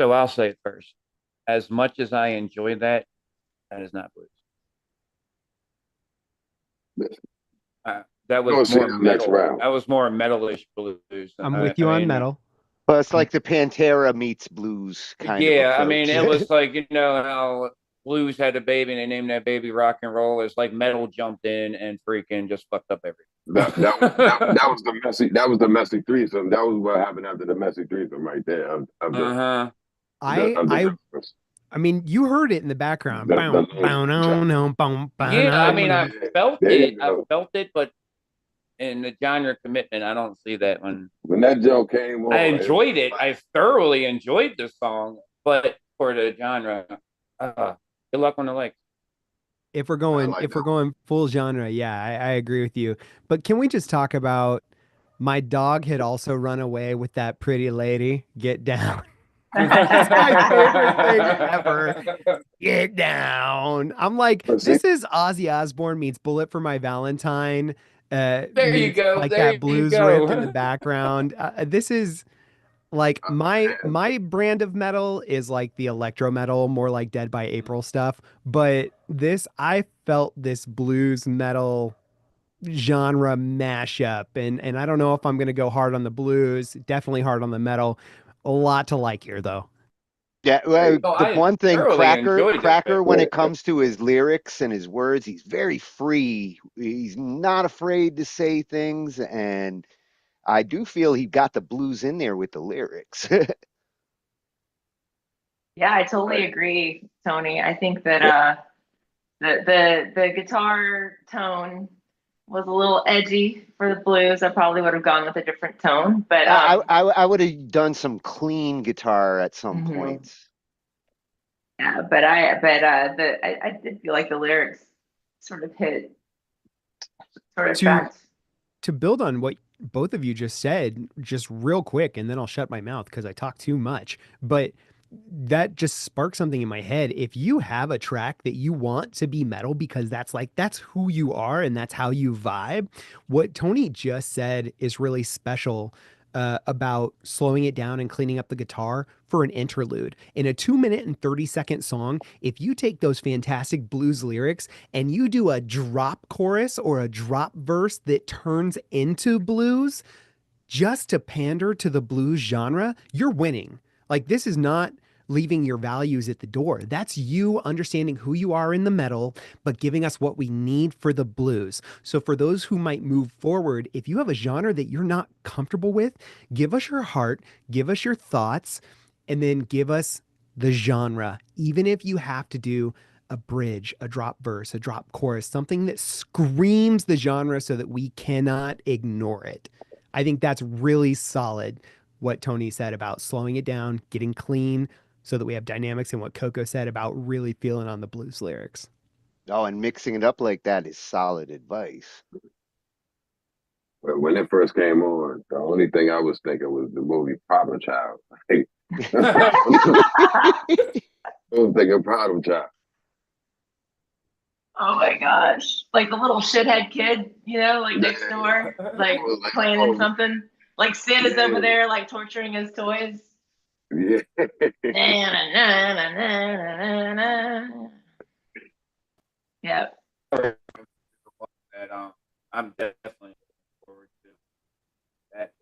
So I'll say it first. As much as I enjoyed that, that is not blues. That was more next metal. round. That was more metalish blues. I'm with you on metal. Well, it's like the Pantera meets blues kind of approach. I mean, it was like, you know, how blues had a baby and they named that baby rock and roll. It's like metal jumped in and freaking just fucked up everything. That was the messy. That was the messy threesome. That was what happened after the messy threesome, right there. I mean, you heard it in the background. Yeah, I mean, I felt it. I felt it, but in the genre commitment, I don't see that one. When that joke came on, I enjoyed it. I thoroughly enjoyed the song, but for the genre, good luck on the legs. If we're going full genre, yeah, I agree with you. But can we just talk about my dog had also run away with that pretty lady? Get down. That's my favorite thing ever. Get down. I'm like, this is Ozzy Osbourne meets Bullet for My Valentine. There you go. Like there that blues riff in the background. This is like my brand of metal is like the electro metal, more like Dead by April stuff. But I felt this blues metal genre mashup, and I don't know if I'm gonna go hard on the blues, definitely hard on the metal. A lot to like here though. Yeah, well, the one thing, Cracker, it. when it comes to his lyrics and his words, he's very free. He's not afraid to say things, and I do feel he got the blues in there with the lyrics. Yeah, I totally agree, Tony. I think that the guitar tone was a little edgy for the blues. I probably would have gone with a different tone, but I would have done some clean guitar at some points. Yeah, but I did feel like the lyrics sort of hit to build on what both of you just said, just real quick, and then I'll shut my mouth because I talk too much. But that just sparked something in my head. If you have a track that you want to be metal because that's who you are and that's how you vibe, what Tony just said is really special about slowing it down and cleaning up the guitar for an interlude. In a 2-minute and 30-second song, if you take those fantastic blues lyrics and you do a drop chorus or a drop verse that turns into blues just to pander to the blues genre, you're winning. Like, this is not leaving your values at the door. That's you understanding who you are in the metal, but giving us what we need for the blues. So for those who might move forward, if you have a genre that you're not comfortable with, give us your heart, give us your thoughts, and then give us the genre. Even if you have to do a bridge, a drop verse, a drop chorus, something that screams the genre so that we cannot ignore it. I think that's really solid what Tony said about slowing it down, getting clean so that we have dynamics, and what Coco said about really feeling on the blues lyrics. Oh, and mixing it up like that is solid advice. When it first came on, the only thing I was thinking was the movie Problem Child. I was thinking Problem Child. Oh my gosh. Like the little shithead kid, like next door, like planning something. Like Sid is over there, like torturing his toys. Yeah. Yeah. I'm definitely looking forward to that.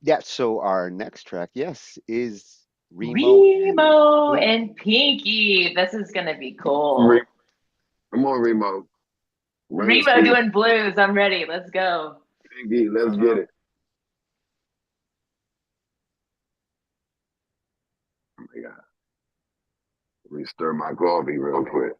Yeah, so our next track, is Remo and Pinky. This is gonna be cool. Come on, Remo. Remo doing blues. I'm ready. Let's go. Pinky, let's get it. Oh my God. Let me stir my coffee real quick.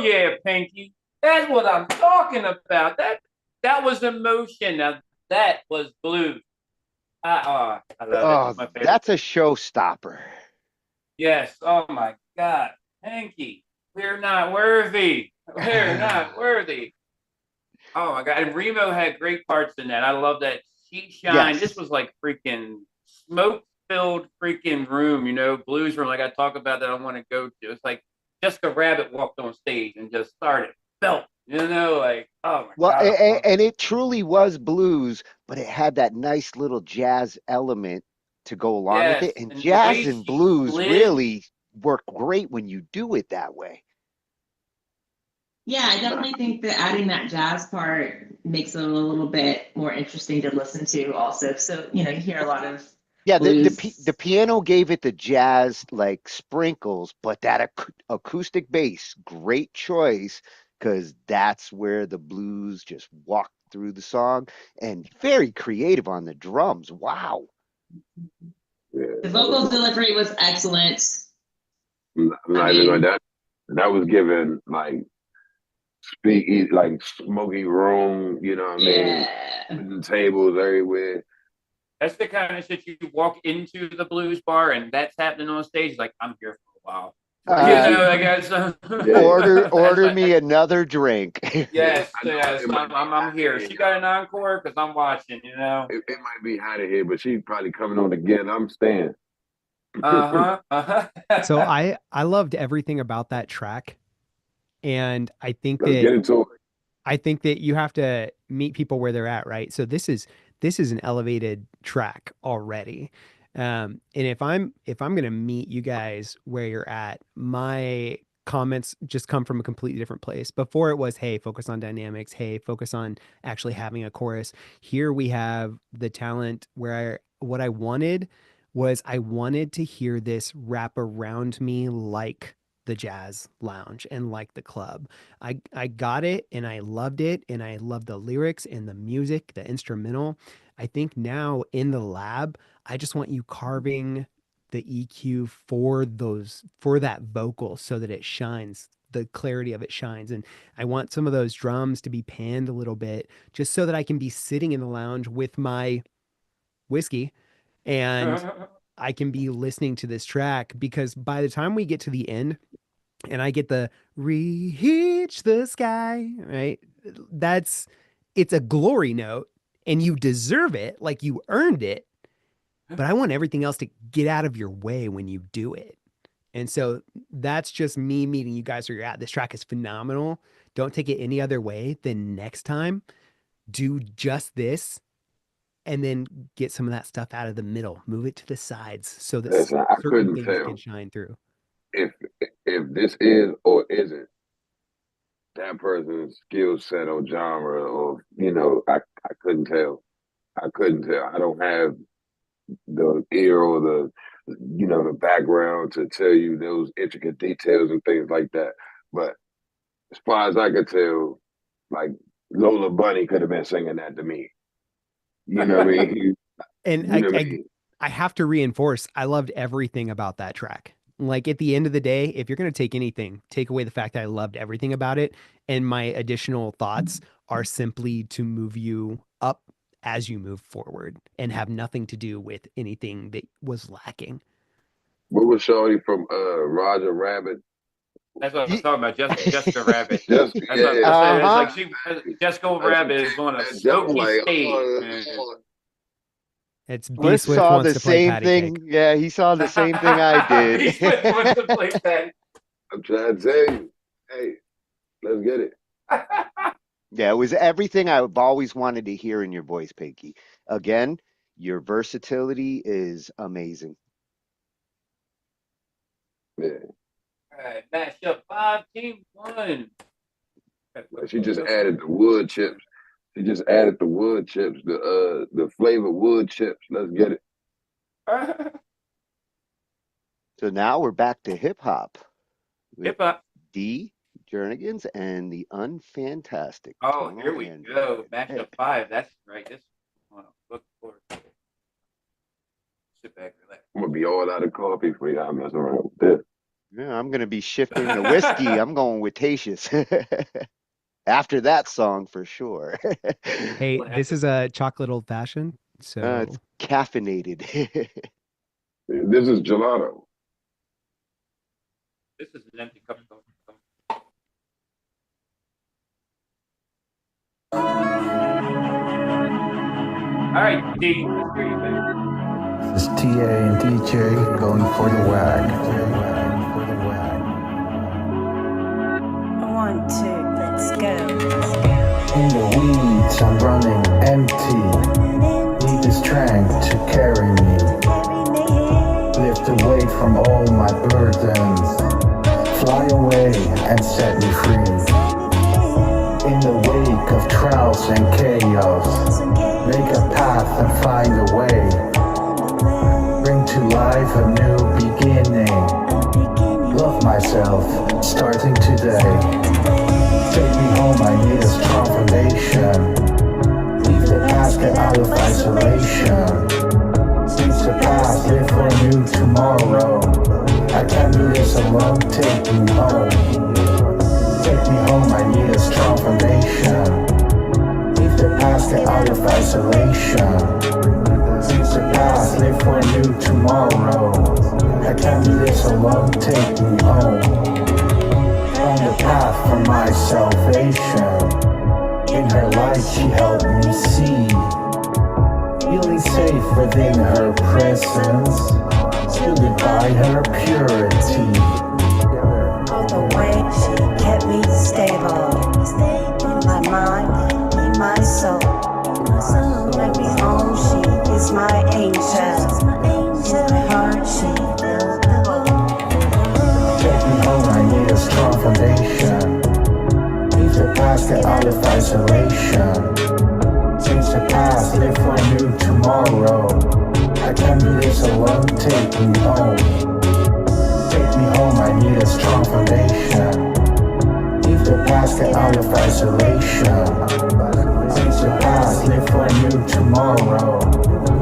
yeah, Pinky. That's what I'm talking about. That was emotion. Now that was blues. I love it. Oh, My favorite. that's a showstopper. Yes. Oh my God, Pinky. We're not worthy. We're not worthy. Oh my God. And Remo had great parts in that. I love that Sheet Shine. This Yes. was like freaking smoke filled freaking room, blues room like I talk about that I want to go to. It's like Jessica Rabbit walked on stage and just started belt, like, oh my Well, God. and it truly was blues, but it had that nice little jazz element to go along with Yes. it. And And the way jazz and she blues slid. really work great when you do it that way. Yeah, I definitely think that adding that jazz part makes it a little bit more interesting to listen to also. So, you hear a lot of Yeah, blues. the piano gave it the jazz like sprinkles, but that acoustic bass, great choice, because that's where the blues just walked through the song, and very creative on the drums. Wow. The vocal delivery was excellent. I'm not even going that was given like speak like smoky room, you know what I mean? Wooden tables everywhere. That's the kind of shit you walk into the blues bar and that's happening on stage. Like, I'm here for a while. I guess. Order me another drink. Yes, I'm here. She got an encore because I'm watching. It might be hot in here, but she's probably coming on again. I'm staying. So I loved everything about that track, and I think Let's get into it. I think that you have to meet people where they're at, right? So this is an elevated track already. And if I'm gonna meet you guys where you're at, my comments just come from a completely different place. Before it was, hey, focus on dynamics, hey, focus on actually having a chorus. Here we have the talent where what I wanted was I wanted to hear this wrap around me like the jazz lounge and like the club. I got it and I loved it and I loved the lyrics and the music, the instrumental. I think now in the lab, I just want you carving the EQ for that vocal so that it shines, the clarity of it shines. And I want some of those drums to be panned a little bit just so that I can be sitting in the lounge with my whiskey and I can be listening to this track, because by the time we get to the end and I get the reach the sky, right? It's a glory note and you deserve it, like you earned it. But I want everything else to get out of your way when you do it. And so that's just me meeting you guys where you're at. This track is phenomenal. Don't take it any other way. Then next time, do just this and then get some of that stuff out of the middle. Move it to the sides so that Listen, I certain couldn't things tell can shine through. if this is or isn't that person's skill set or genre, or I couldn't tell. I couldn't tell. I don't have the ear or the background to tell you those intricate details and things like that. But as far as I could tell, like Lola Bunny could have been singing that to me. You know what I mean? And I have to reinforce, I loved everything about that track. Like at the end of the day, if you're going to take anything, take away the fact that I loved everything about it. And my additional thoughts are simply to move you up as you move forward and have nothing to do with anything that was lacking. What was Shorty from Roger Rabbit? That's what I was talking about, Jessica Rabbit. Jessica, That's what I was saying. It's like Jessica Rabbit is on a smoky stage. It's B Chris Swift saw wants the to play same patty thing. cake. Yeah, he saw the same thing I did. B Swift wants to play patty. I'm trying to tell you, hey, let's get it. Yeah, it was everything I've always wanted to hear in your voice, Pinky. Again, your versatility is amazing. Yeah. All right, match up 5, team 1. She just added the wood chips. She just added the wood chips, the flavored wood chips. Let's get it. So now we're back to hip hop. Hip hop. D. Jernigan's and the Unfantastic. Oh, here we go. Matchup 5. That's right. This one. Look forward to it. Sit back, relax. I'm gonna be all out of coffee for y'all mess around with this. Yeah, I'm gonna be shifting to whiskey. I'm going with Tatius. After that song for sure. Hey, this is a chocolate old fashioned. So It's caffeinated. This is gelato. This is an empty cup. All right, D, let's hear you, man. This is TA and DJ going for the wag. 1, 2, let's go. In the weeds, I'm running empty. Need the strength to carry me. Lift away from all my burdens. Fly away and set me free. In the wake of trials and chaos, make a path and find a way. Bring to life a new beginning. Love myself, starting today. Take me home, I need a strong foundation. Leave the past, get out of isolation. Since the past, live for a new tomorrow. I can't do this alone, take me home. Take me home, I need a strong foundation. Leave the past, get out of isolation. Since the past, live for a new tomorrow. I can't do this alone, take me home. On the path for my salvation. In her light she helped me see. Feeling safe within her presence. Shielded by her purity. All the way she kept me stable. In my mind, in my soul. Let me home, she is my angel. In my heart, she filled the hole. Take me home, I need a strong foundation. Leave the past, get out of isolation. Change the past, live for a new tomorrow. I can't do this alone, take me home. Take me home, I need a strong foundation. Leave the past, get out of isolation. Change the past, live for a new tomorrow.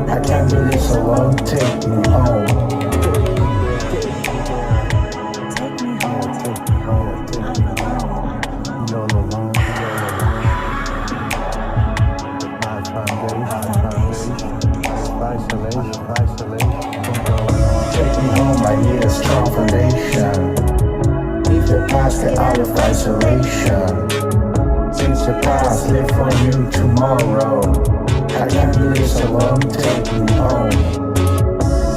I can't do this alone, take me home. Take me home, I need a strong foundation. Leave the past, get out of isolation. Change the past, live for a new tomorrow. I can't do this alone, take me home.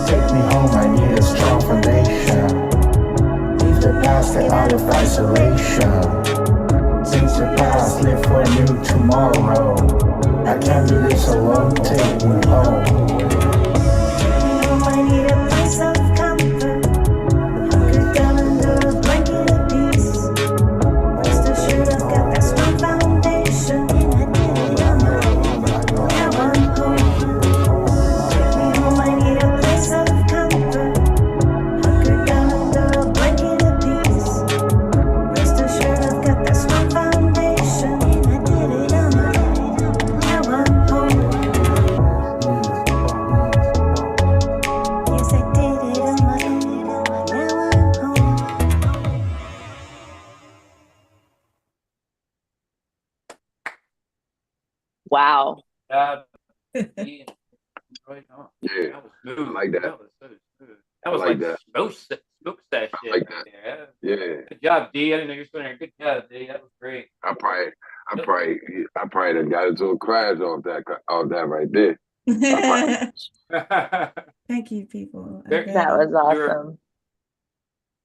Take me home, I need a strong foundation. Leave the past, get out of isolation. Change the past, live for a new tomorrow. I can't do this alone, take me home. I need a place of comfort. Hunkered down under a blanket of peace. Rest assured I've got that strong foundation. And I did it on my own. Now I'm home. Take me home, I need a place of comfort. Hunkered down under a blanket of peace. Rest assured I've got that strong foundation. And I did it on my own. Now I'm home. Yes, I did it on my own. Now I'm home. Wow. Ian, right on. Yeah, That was smooth. I like that. That was so smooth. That I was like like that. smoke that I shit like right that. there. Yeah, Good job, D. I didn't know you were spinning. Good job, D. That was great. I probably done got into a crash off that right there. Thank you, people. There- Okay. That was You're awesome.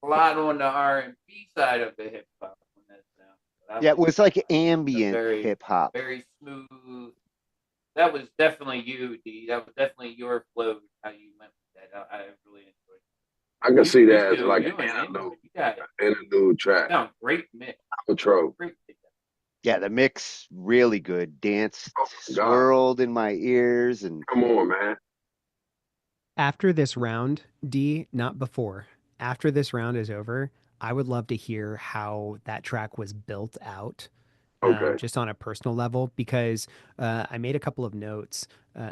a lot on the R&B side of the hip hop on that sound. That Yeah, it was like a ambient very, hip hop. very smooth. That was definitely you, D. That was definitely your flow. How you went with that. I really enjoyed it. I can see You that as two, like you an and Andrew, interlude, you got it. interlude track. Sound great mix. Outro. Great mix. Yeah, the mix really good. Danced, God. swirled in my ears, and Come on, man. after this round, D, not before, after this round is over, I would love to hear how that track was built out Okay. just on a personal level, because I made a couple of notes.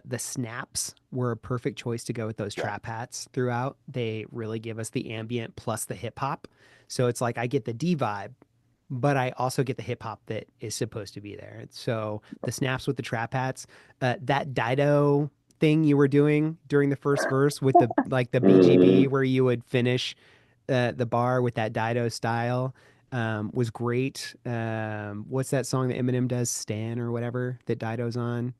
The snaps were a perfect choice to go with those trap hats throughout. They really give us the ambient plus the hip hop. So it's like I get the D vibe, but I also get the hip hop that is supposed to be there. So the snaps with the trap hats, that Dido thing you were doing during the first verse with the BGB where you would finish the bar with that Dido style was great. What's that song that Eminem does, Stan or whatever, that Dido's on?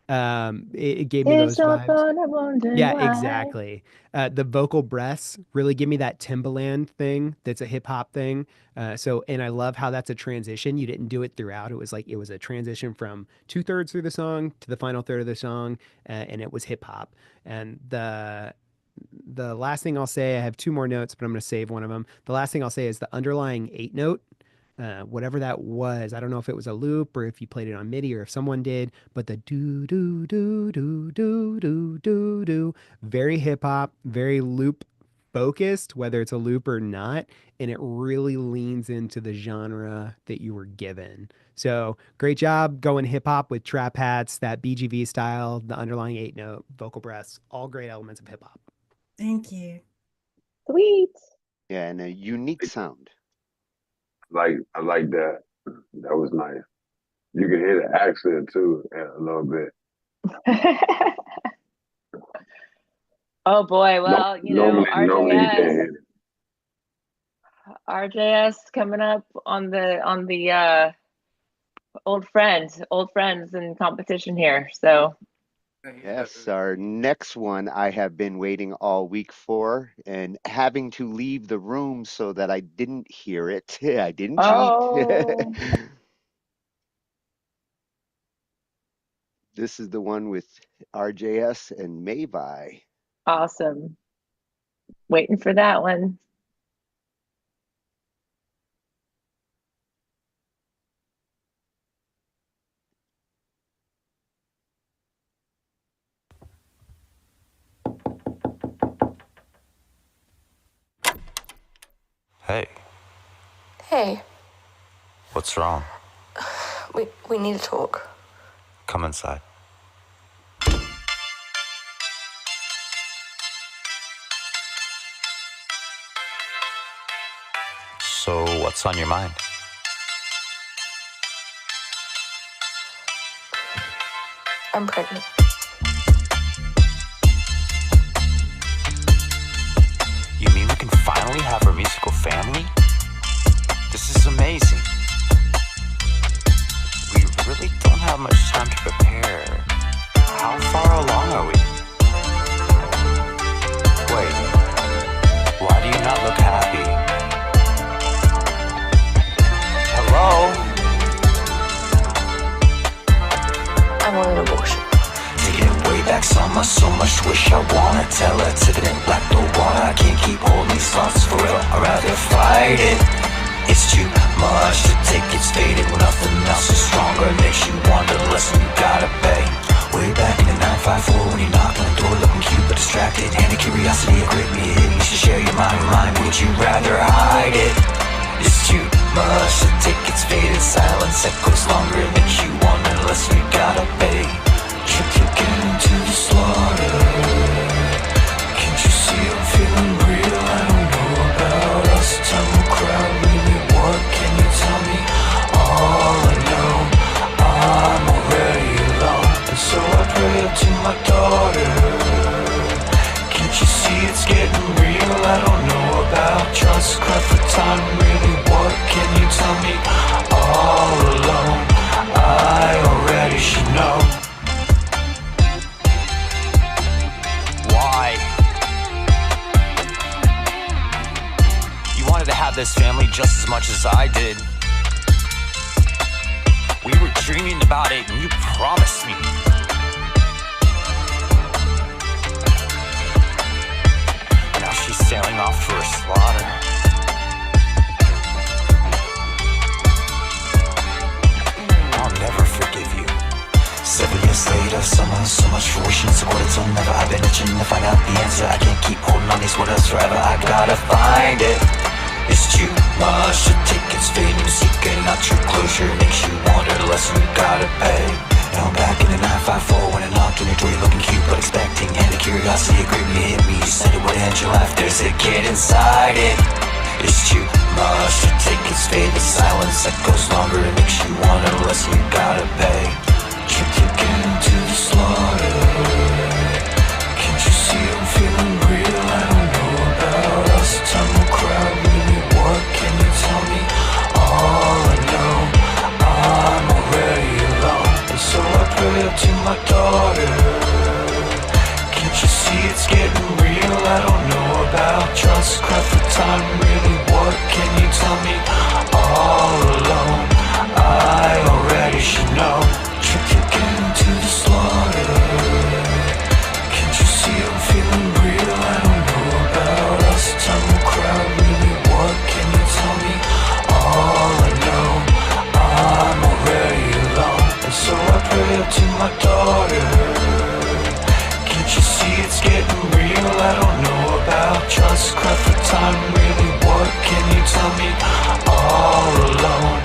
It gave me There's those no vibes. fun, I'm wondering Yeah, why. exactly. The vocal breaths really give me that Timbaland thing that's a hip hop thing. And I love how that's a transition. You didn't do it throughout. It was like it was a transition from 2/3 through the song to the final third of the song, and it was hip hop. And the last thing I'll say, I have two more notes, but I'm going to save one of them. The last thing I'll say is the underlying 8 note, whatever that was. I don't know if it was a loop or if you played it on MIDI or if someone did, but the do do do do do do do do, very hip hop, very loop focused, whether it's a loop or not, and it really leans into the genre that you were given. So great job going hip hop with trap hats, that BGV style, the underlying 8 note, vocal breaths, all great elements of hip hop. Thank you. Sweet. Yeah, and a unique sound. I like that. That was nice. You can hear the accent too a little bit. Oh boy, well, Normally you can't hear it. RJS coming up on the old friends in competition here. So Yes, our next one I have been waiting all week for and having to leave the room so that I didn't hear it. I didn't cheat. This is the one with RJS and Mavi. awesome. Waiting for that one. Hey, Hey, what's wrong? we need to talk. Come inside. So, what's on your mind? I'm pregnant. You mean we can finally have our musical family? This is amazing. We really don't have much time to prepare. How far along are we? Wait, why do you not look happy? Hello? I want an abortion. Taking it way back so much wish I wanna tell her. Tipping in black no water, I can't keep holding these thoughts forever. I'd rather fight it. It's too much to take, it's faded when nothing else is stronger. It makes you wonder the lesson you gotta pay. Way back in the 954 when you knocked on the door looking cute but distracted. And the curiosity of great me hit. You should share your mind with mine, would you rather hide it? It's too much to take, it's faded. Silence echoes longer, it makes you wonder the lesson you gotta pay. Kicking into the slaughter. Can't you see I'm feeling real? I don't know about us. Time will crowd really. What can you tell me? All I know, I'm already alone. And so I pray up to my daughter. Can't you see it's getting real? I don't know about trust, cry for time. Really, what can you tell me? All alone, I already should know. Why? You wanted to have this family just as much as I did. We were dreaming about it and you promised me. Now she's sailing off to her slaughter. I'll never forgive you. 7 years later, summer, so much fruition, so what it's never. I've been itching to find out the answer. I can't keep holding on these words forever. I gotta find it. It's too much to take, it's fading, seeking out true closure. Makes you wonder the lesson you gotta pay. Now I'm back in the 954 when I knocked on your door, you're looking cute but expecting. And the curiosity of gripping you hit me. You said it would end your life, there's a kid inside it. It's too much to take, it's fade, the silence that goes longer. It makes you wonder the lesson you gotta pay. Keep taking to the slaughter. Can't you see I'm feeling real? I don't know about us. Time will crowd really. What can you tell me? All I know, I'm already alone. And so I pray up to my daughter. Can't you see it's getting real? I don't know about trust, cry for time, really. What can you tell me? All alone, I already should know. Tricked again to the slaughter. Can't you see I'm feeling real? I don't know about us. Time will crowd, really. What can you tell me? All I know, I'm already alone. And so I pray up to my daughter. Can't you see it's getting real? I don't know about trust, cry for time, really. What can you tell me? All alone,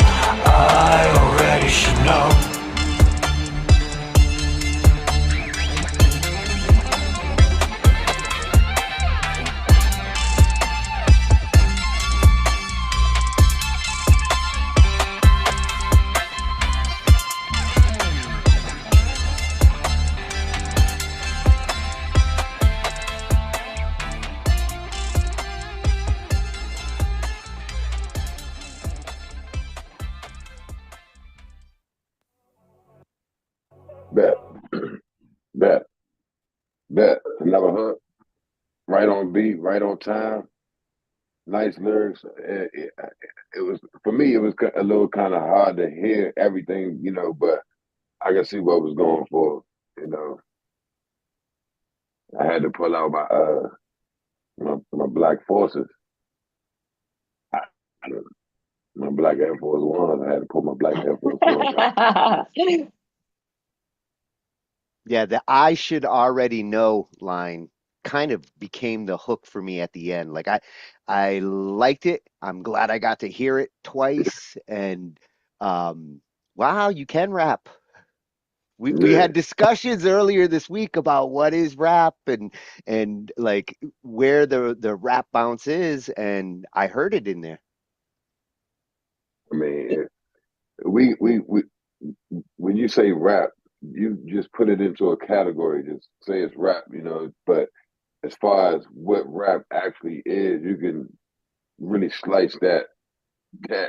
I already should know. Bet, bet, bet. Another hook. Right on beat, right on time. Nice lyrics. It was for me. It was a little kind of hard to hear everything, but I could see what was going for. You know, I had to pull out my black forces. I, I don't- my black Air Force Ones. I had to pull my black Air Force Ones out. Yeah, the I should already know line kind of became the hook for me at the end. Like I liked it. I'm glad I got to hear it twice. And wow, you can rap. We Yeah, had discussions earlier this week about what is rap and like where the rap bounce is, and I heard it in there. I mean, we when you say rap, you just put it into a category. Just say it's rap, But as far as what rap actually is, you can really slice that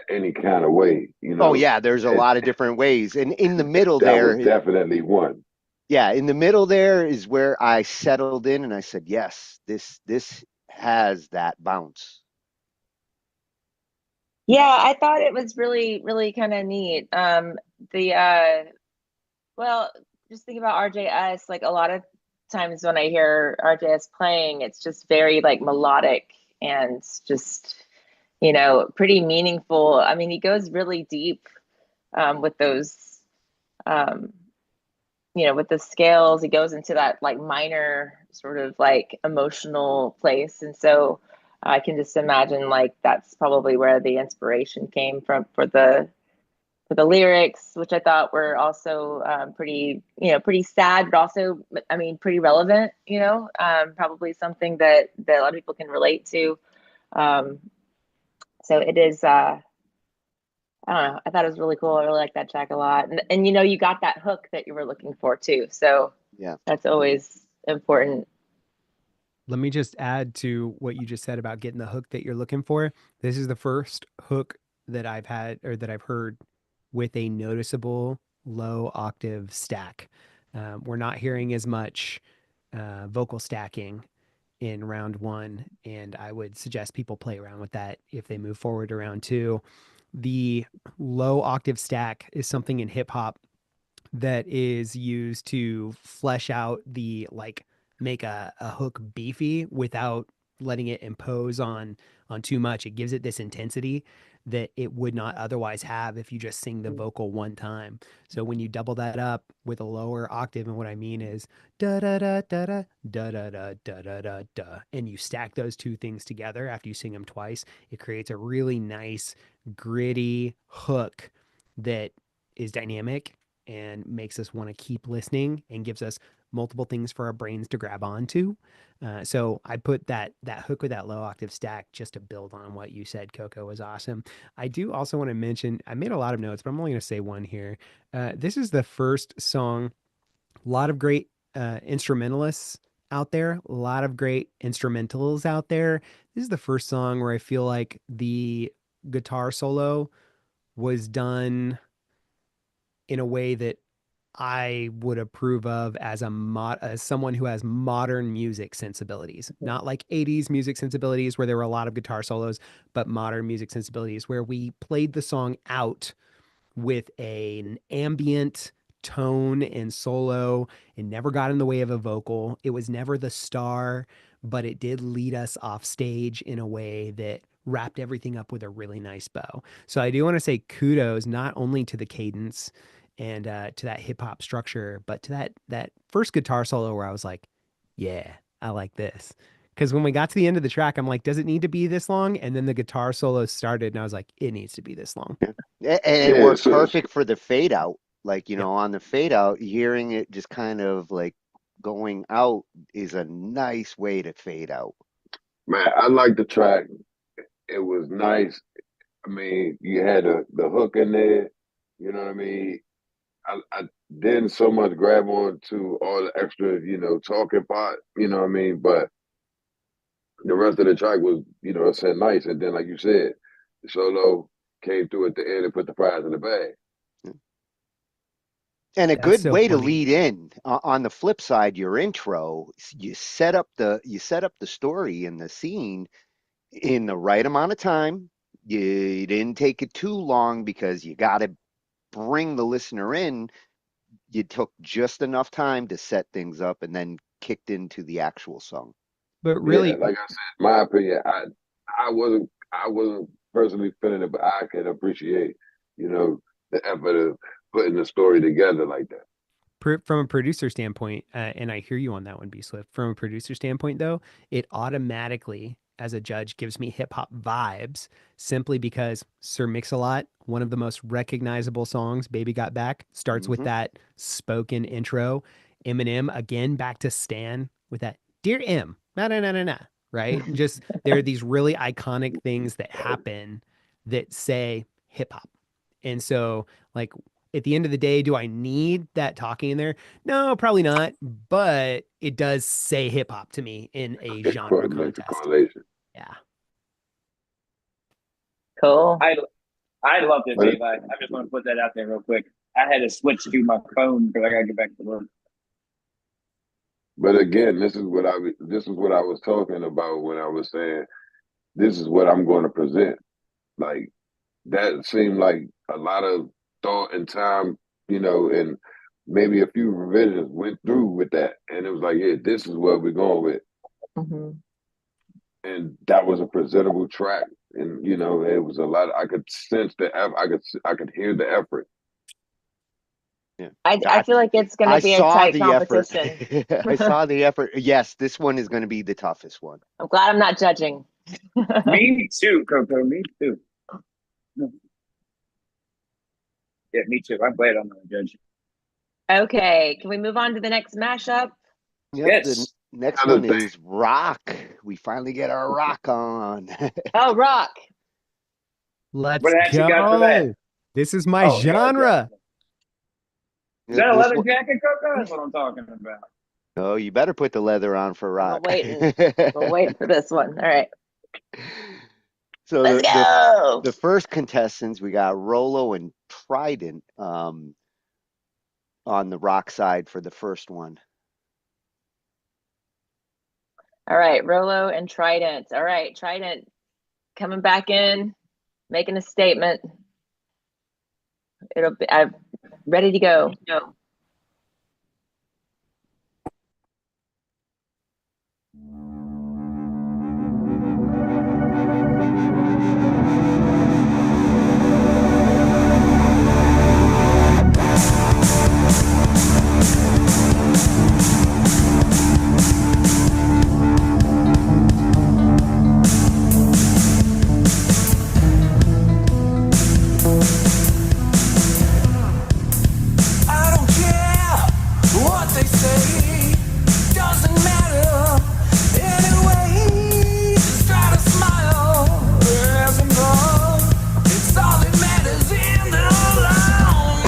any kind of way. Oh yeah, there's a And lot of different ways. And in the middle that was there, definitely one. yeah, in the middle there is where I settled in and I said, yes, this has that bounce. Yeah, I thought it was really, really kind of neat. The well, just think about RJS. Like a lot of times when I hear RJS playing, it's just very like melodic and just, pretty meaningful. I mean, he goes really deep with those, um, with the scales. He goes into that like minor sort of like emotional place. And so I can just imagine like that's probably where the inspiration came from for the lyrics, which I thought were also pretty sad, but also, I mean, pretty relevant. Probably something that a lot of people can relate to. Um, so it is. I don't know. I thought it was really cool. I really like that track a lot, and you got that hook that you were looking for too. So Yeah, that's always important. Let me just add to what you just said about getting the hook that you're looking for. This is the first hook that I've had or that I've heard with a noticeable low octave stack. We're not hearing as much vocal stacking in round one, and I would suggest people play around with that if they move forward to round two. The low octave stack is something in hip hop that is used to flesh out the like make a hook beefy without letting it impose on too much. It gives it this intensity that it would not otherwise have if you just sing the vocal one time. So when you double that up with a lower octave, and what I mean is da da da da da da da da da da da da, and you stack those two things together after you sing them twice, it creates a really nice, gritty hook that is dynamic and makes us want to keep listening and gives us multiple things for our brains to grab onto. So I put that hook with that low octave stack just to build on what you said, Coco, was awesome. I do also want to mention, I made a lot of notes, but I'm only going to say one here. This is the first song, a lot of great instrumentalists out there, a lot of great instrumentals out there. This is the first song where I feel like the guitar solo was done in a way that I would approve of as as someone who has modern music sensibilities, not like 80s music sensibilities where there were a lot of guitar solos, but modern music sensibilities where we played the song out with an ambient tone and solo. It never got in the way of a vocal. It was never the star, but it did lead us off stage in a way that wrapped everything up with a really nice bow. So I do want to say kudos not only to the cadence and to that hip hop structure, but to that first guitar solo where I was like, yeah, I like this. Because when we got to the end of the track, I'm like, does it need to be this long? And then the guitar solo started, and I was like, it needs to be this long. And it worked perfect for the fade out. Like, on the fade out, hearing it just kind of like going out is a nice way to fade out. Man, I like the track. It was nice. I mean, you had the hook in there. You know what I mean? I didn't so much grab on to all the extra, talking part, you know what I mean? But the rest of the track was, it said nice. And then, like you said, the solo came through at the end and put the prize in the bag. And a good way to lead in. On the flip side, your intro, you set up the story and the scene in the right amount of time. You didn't take it too long because you got to bring the listener in. You took just enough time to set things up and then kicked into the actual song. But really, like I said, my opinion, I wasn't personally feeling it, but I can appreciate, the effort of putting the story together like that. From a producer standpoint, and I hear you on that one, B Swift. From a producer standpoint, though, it automatically, as a judge, gives me hip hop vibes simply because Sir Mix-a-Lot, one of the most recognizable songs, "Baby Got Back," starts with that spoken intro. Eminem, again, back to Stan with that "Dear M," na na na na na, right? And just there are these really iconic things that happen that say hip hop, and so like. At the end of the day, do I need that talking in there? No, probably not. But it does say hip hop to me in a genre context. Yeah. Cool. I loved it, Dave. I just want to put that out there real quick. I had to switch to my phone because I got to get back to work. But again, this is what I was talking about when I was saying this is what I'm going to present. Like that seemed like a lot of thought and time, and maybe a few revisions went through with that, and it was like, yeah, this is what we're going with. And that was a presentable track, and it was a lot. I could sense the effort. I could hear the effort. Yeah, I feel like it's going to be a tight competition. I saw the effort. Yes, this one is going to be the toughest one. I'm glad I'm not judging. Me too, Coco. Me too. Yeah, me too. I'm glad I'm not a judge. Okay, can we move on to the next mashup? Yep, yes. The next one is rock. We finally get our rock on. Oh, rock. Let's what go. You got for that? This is my genre. Is that a leather jacket, Coco? That's what I'm talking about. Oh, you better put the leather on for rock. We're waiting for this one. All right. So Let's go. The first contestants, we got Rolo and Trident on the rock side for the first one. All right, Rolo and Trident. All right, Trident coming back in, making a statement. I'm ready to go. what they say doesn't matter anyway. Just try to smile, there's enough. It's all that matters in the long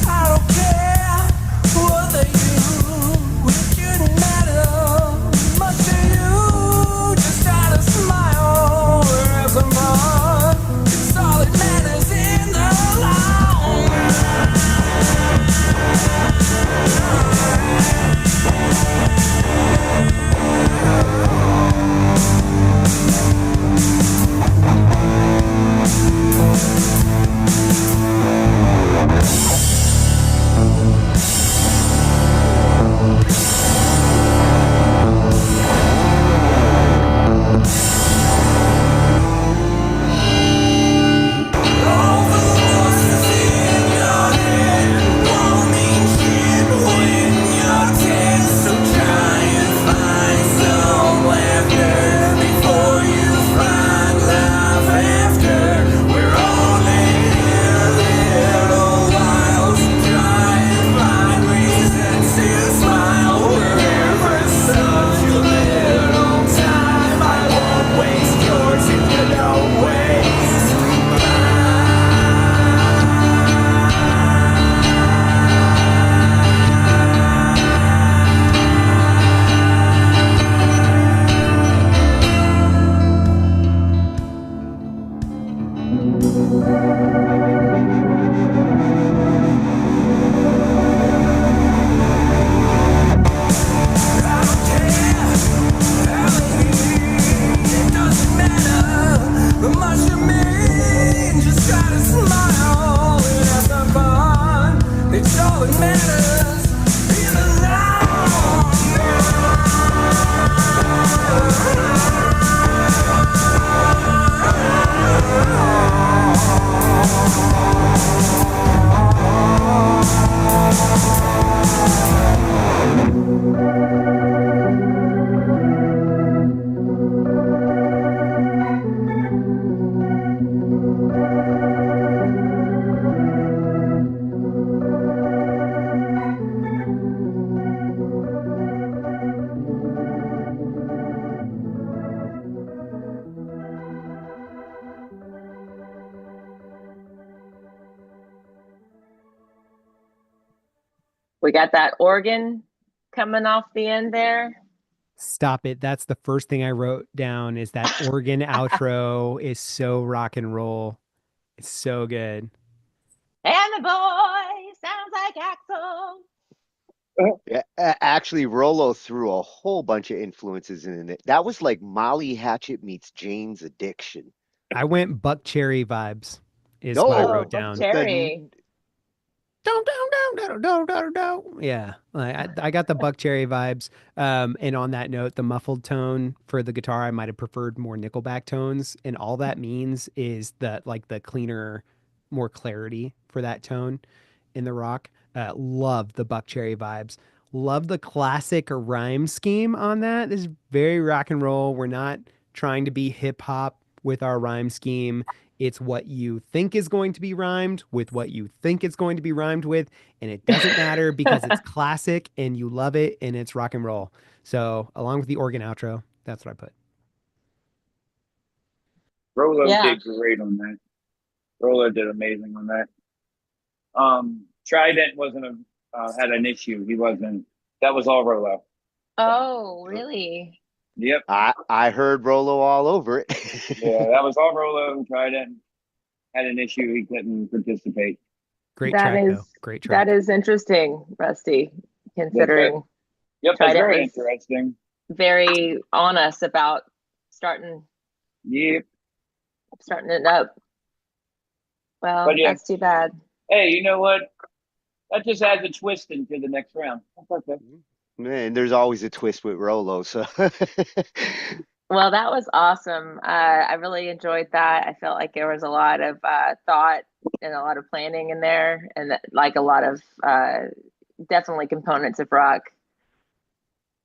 I don't care what they do, it shouldn't matter much to you. Just try to smile, there's a mark. It's all that matters in the long much to me. Just gotta smile and have some fun. It's all that matters in the We got that organ coming off the end there. Stop it. That's the first thing I wrote down is that organ outro is so rock and roll. It's so good. And the boy sounds like Axel. Yeah, actually, Rolo threw a whole bunch of influences in it. That was like Molly Hatchet meets Jane's Addiction. I went Buck Cherry vibes is No, what I Oh, wrote Buck down. Cherry. Yeah, I got the Buck Cherry vibes. And on that note, the muffled tone for the guitar, I might have preferred more Nickelback tones, and all that means is that like the cleaner, more clarity for that tone in the rock. Love the Buck Cherry vibes. Love the classic rhyme scheme on that. This is very rock and roll. We're not trying to be hip hop with our rhyme scheme. It's what you think is going to be rhymed with what you think it's going to be rhymed with. And it doesn't matter because it's classic and you love it and it's rock and roll. So, along with the organ outro, that's what I put. Rolo Yeah. did great on that. Rolo did amazing on that. Trident wasn't had an issue. He wasn't. That was all Rolo. Oh, really? Yep. I heard Rolo all over it. Yeah, that was all Rolo. Trident had an issue. He couldn't participate. Great That track, is though. Great track. that is interesting, Rusty, considering Yep, that's Trident very was interesting. very on us about starting Yep. it up. Well, But yeah. that's too bad. Hey, you know what? That just adds a twist into the next round. That's okay. Man, there's always a twist with Rolo. So Well, that was awesome. I really enjoyed that. I felt like there was a lot of thought and a lot of planning in there, and like a lot of definitely components of rock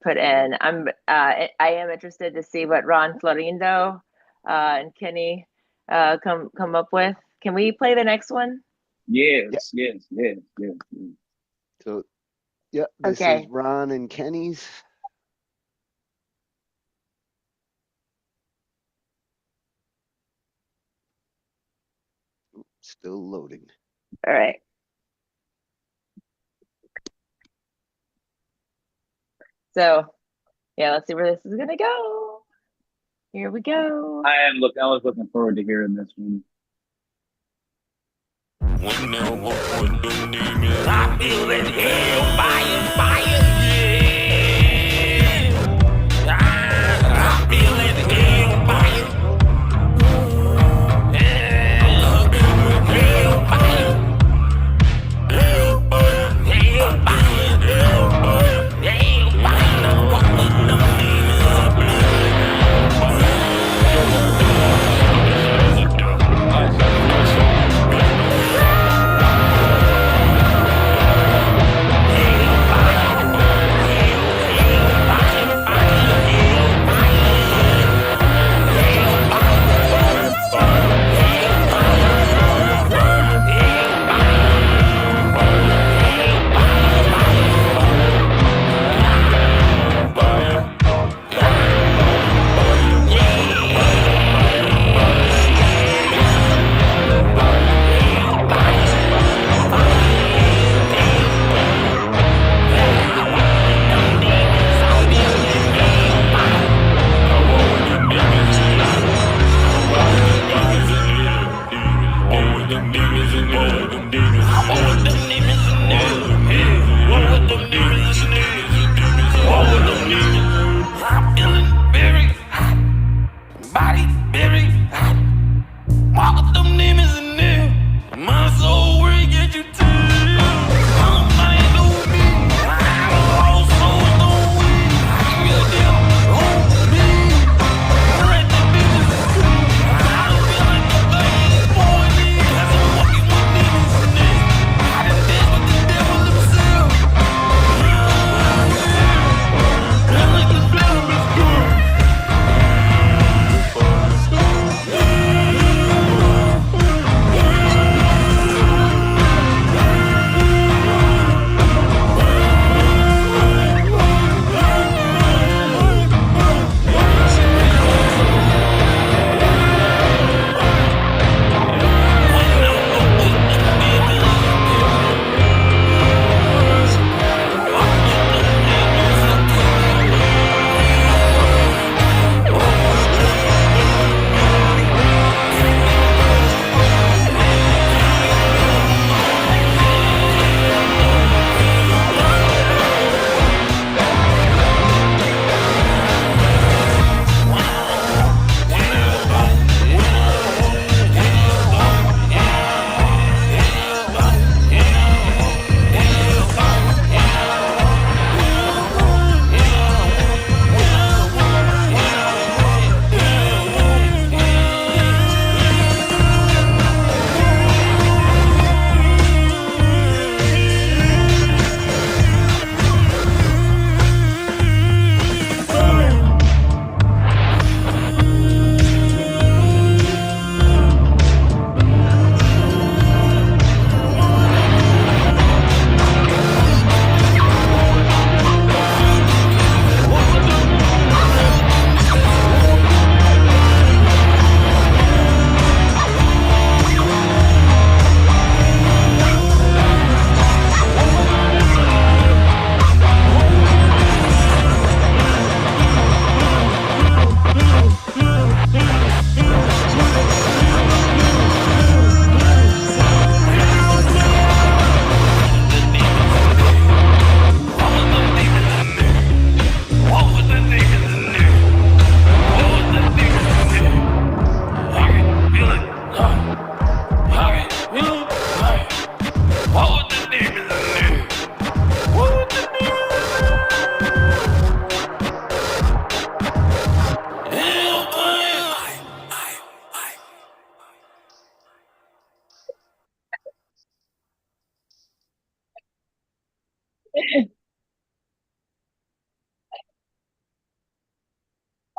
put in. I am interested to see what Ron Florindo and Kenny come up with. Can we play the next one? Yes. So, yeah, this Okay. is Ron and Kenny's. Still loading. All right. So, yeah, let's see where this is gonna go. Here we go. I was looking forward to hearing this one. I feel that hell fire, yeah. I feel that hell fire. Hell fire. Hell fire. Hell fire. Hell fire. Hell fire. Walking the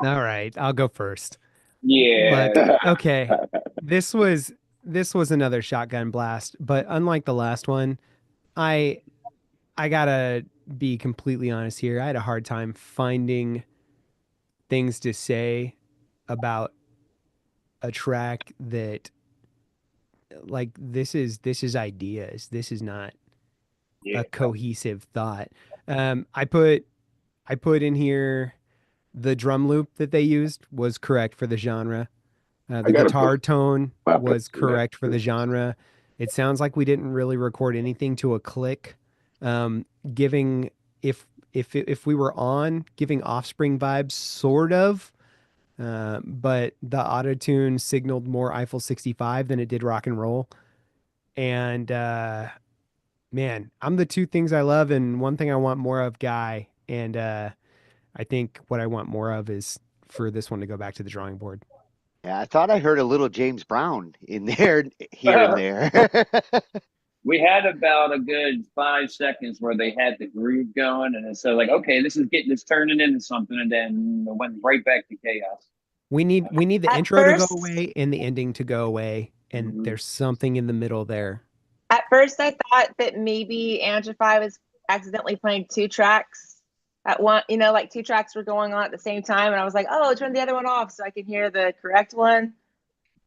All right, I'll go first. Yeah. Look, okay. This was another shotgun blast, but unlike the last one, I I gotta be completely honest here. I had a hard time finding things to say about a track that like this is ideas. This is not Yeah. a cohesive thought. I put in here the drum loop that they used was correct for the genre. I The gotta put guitar tone my was picks in that correct for the too. genre. It sounds like we didn't really record anything to a click. Giving if we were on giving Offspring vibes, sort of, but the auto tune signaled more Eiffel 65 than it did rock and roll. And man, I'm the two things I love and one thing I want more of, guy. And I think what I want more of is for this one to go back to the drawing board. Yeah, I thought I heard a little James Brown in there, here and there. We had about a good 5 seconds where they had the groove going, and so like, okay, this turning into something, and then it went right back to chaos. We need the At intro to go first, away and the ending to go away, and Mhm. there's something in the middle there. at first, I thought that maybe Angified was accidentally playing two tracks at one. You know, like two tracks were going on at the same time, and I was like, "Oh, turn the other one off so I can hear the correct one."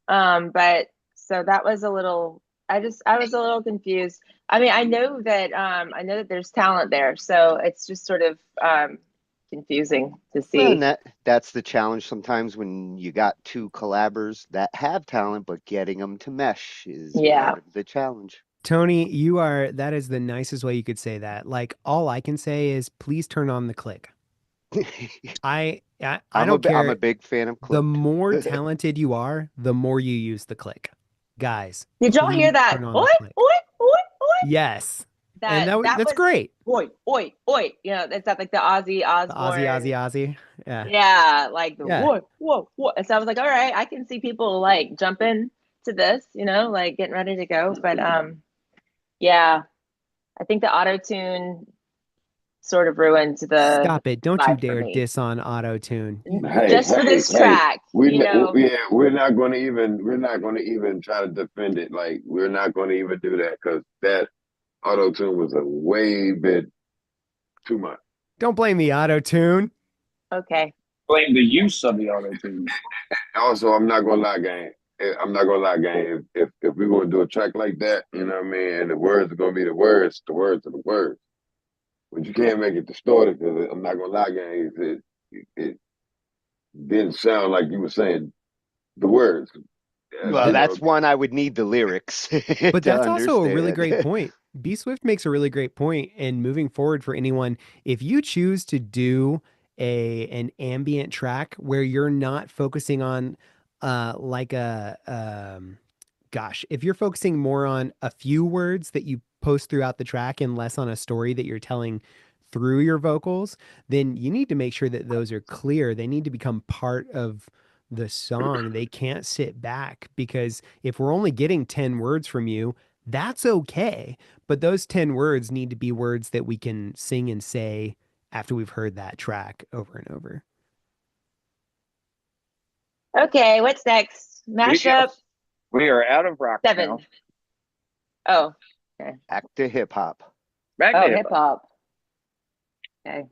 But so that was a little. I was a little confused. I mean, I know that there's talent there, so it's just sort of confusing to Well, and see. that's the challenge sometimes when you got two collabers that have talent, but getting them to mesh is Yeah. part of the challenge. Tony, that is the nicest way you could say that. Like all I can say is please turn on the click. I don't I'm care. a big fan of The click. more talented you are, the more you use the click. Guys, Did y'all hear please that? turn on Oi, the click. oi, oi, oi. Yes. And That that's was great. oi, oi, oi. You know, it's that like the Ozzy The Osbourne. Ozzy. Yeah. Yeah, like the Yeah. whoa, whoa, whoa. And so I was like, all right, I can see people like jumping to this, you know, like getting ready to go. But yeah, I think the auto tune sort of ruined the Stop it. Don't you vibe for dare me. diss on auto tune. Just for this track, you know. We're not going to even try to defend it. Like we're not going to even do that because that auto tune was a way bit too much. Don't blame the auto tune. Okay. Blame the use of the auto tune. Also, I'm not gonna lie, gang. I'm not gonna lie, gang. If we're gonna do a track like that, you know what I mean, and the words are gonna be the words are the words. But you can't make it distorted because I'm not gonna lie, gang. It didn't sound like you were saying the words. Well, that's one I would need the lyrics But to that's also a really great understand. point. B Swift makes a really great point, and moving forward for anyone, if you choose to do an ambient track where you're not focusing on like gosh, if you're focusing more on a few words that you post throughout the track and less on a story that you're telling through your vocals, then you need to make sure that those are clear. They need to become part of the song. They can't sit back because if we're only getting 10 words from you, that's okay. But those 10 words need to be words that we can sing and say after we've heard that track over and over. Okay, what's next? Mashup We are out of rock 7. now. Oh, okay. Back to hip hop. Back to hip hop. Okay.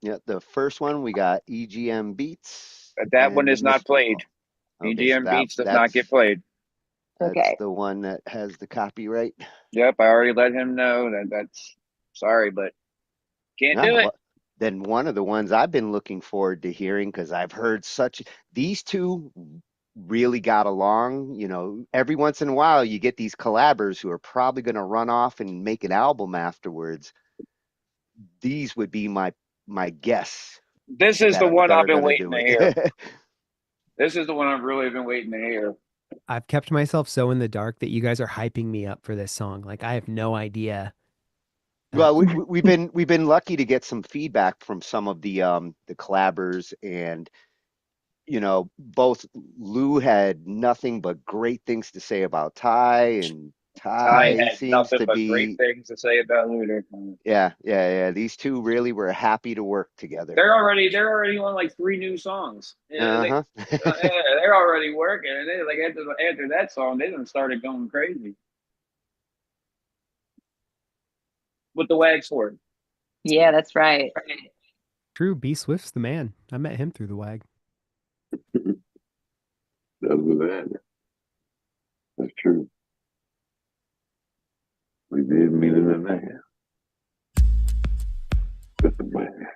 Yeah, the first one we got EGM Beats. That one and is not Mr. played. Okay, EGM so Beats does not get played. That's Okay. the one that has the copyright. Yep, I already let him know that's sorry, but can't do it. Then one of the ones I've been looking forward to hearing because I've heard these two really got along. You know, every once in a while you get these collabers who are probably going to run off and make an album afterwards. These would be my guess. This is the one I've been waiting to hear. It. This is the one I've really been waiting to hear. I've kept myself so in the dark that you guys are hyping me up for this song. Like I have no idea. Well, we've been lucky to get some feedback from some of the collabers, and you know, both Lou had nothing but great things to say about Ty, and I Ty had seems nothing to but great be, things to say about Luder. yeah. These two really were happy to work together. They're already on like 3 new songs. Yeah, Uh-huh. they're already working, and they like after that song, they done started going crazy with the wax sword. Yeah, that's right. True, B Swift's the man. I met him through the WAG. That was that. That's true. We did meet in the man. That's the man.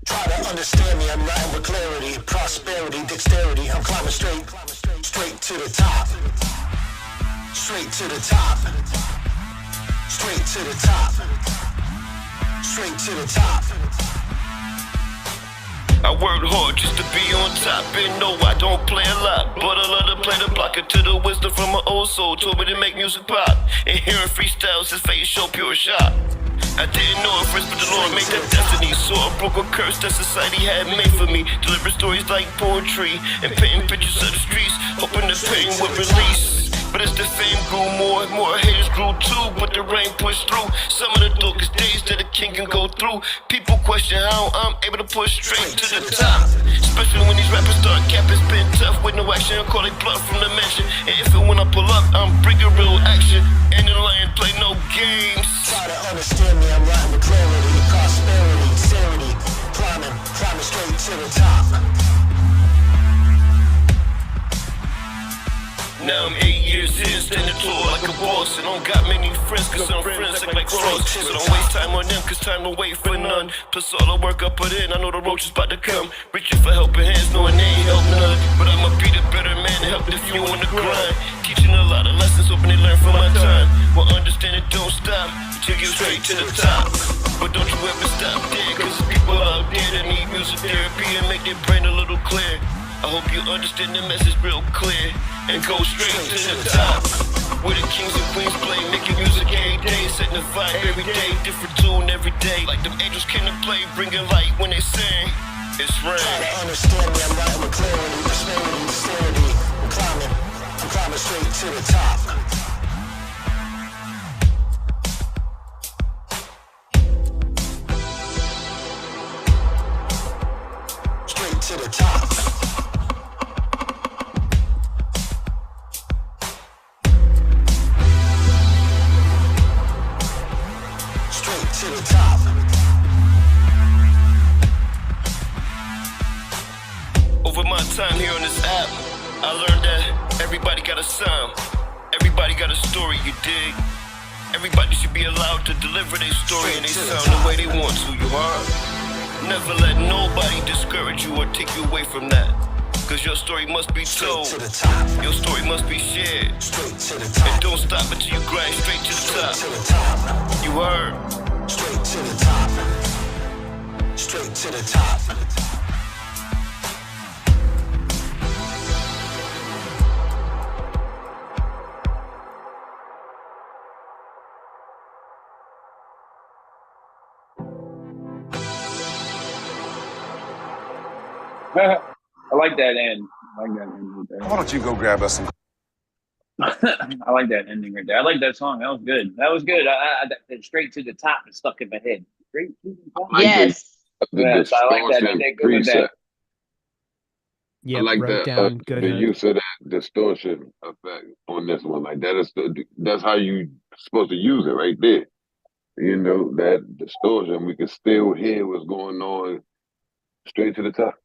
Try to understand me, I'm writing with clarity, prosperity, dexterity. I'm climbing straight to the top. Straight to the top. Straight to the top. Straight to the top. I worked hard just to be on top, and no, I don't play a lot, but I love to play the block until the wisdom from my old soul told me to make music pop, and hearing freestyles is face show pure shot. I didn't know it first, but the Lord made that destiny, so I broke a curse that society had made for me, delivering stories like poetry, and painting pictures of the streets, hoping the pain would release. But as the fame grew more haters grew too, but the rain pushed through some of the darkest days that a king can go through. People question how I'm able to push straight to the top, especially when these rappers start capping, spin tough with no action, call it bluff from the mansion. And if and when I pull up, I'm bringing real action, and the lion play no games. Try to understand me, I'm writing with clarity, prosperity, sanity. Climbing straight to the top. Now I'm 8 years in, standing tall like a boss, and I don't got many friends, cause some friends act like frogs. So don't waste time on them, cause time don't wait for none. Plus all the work I put in, I know the roach is about to come. Reaching for helping hands, knowing they ain't help none. But I'ma be the better man to help the few on the grind. Teaching a lot of lessons, hoping they learn from my time. Well, understand it don't stop, until you straight to the top. But don't you ever stop there, cause there's people out there that need music therapy and make their brain a little clear. I hope you understand the message real clear and go straight to the top. Where the kings and queens play, making music every day, setting the vibe every day, different tune every day. Like them angels can play, bringing light when they sing. It's rain. Try to understand me, I'm writing with clarity, prosperity, sanity. I'm climbing straight to the top. Straight to the top. To the top. Over my time here on this app, I learned that everybody got a sound, everybody got a story, you dig? Everybody should be allowed to deliver their story and they sound the way they want to, you heard? Never let nobody discourage you or take you away from that. Cause your story must be told, your story must be shared. And don't stop until you grind straight to the top. You heard? Straight to the top. Straight to the top. I like that end. I like that end right there. Why don't you go grab us some? I like that ending right there. I like that song. That was good. That was good. That straight to the top is stuck in my head. Straight to the top. Yes. Yes, I like that. They did good with that. Yeah, I like wrote that down good the hook. use of that distortion effect on this one. Like that is that's how you supposed to use it right there. You know, that distortion, we can still hear what's going on straight to the top.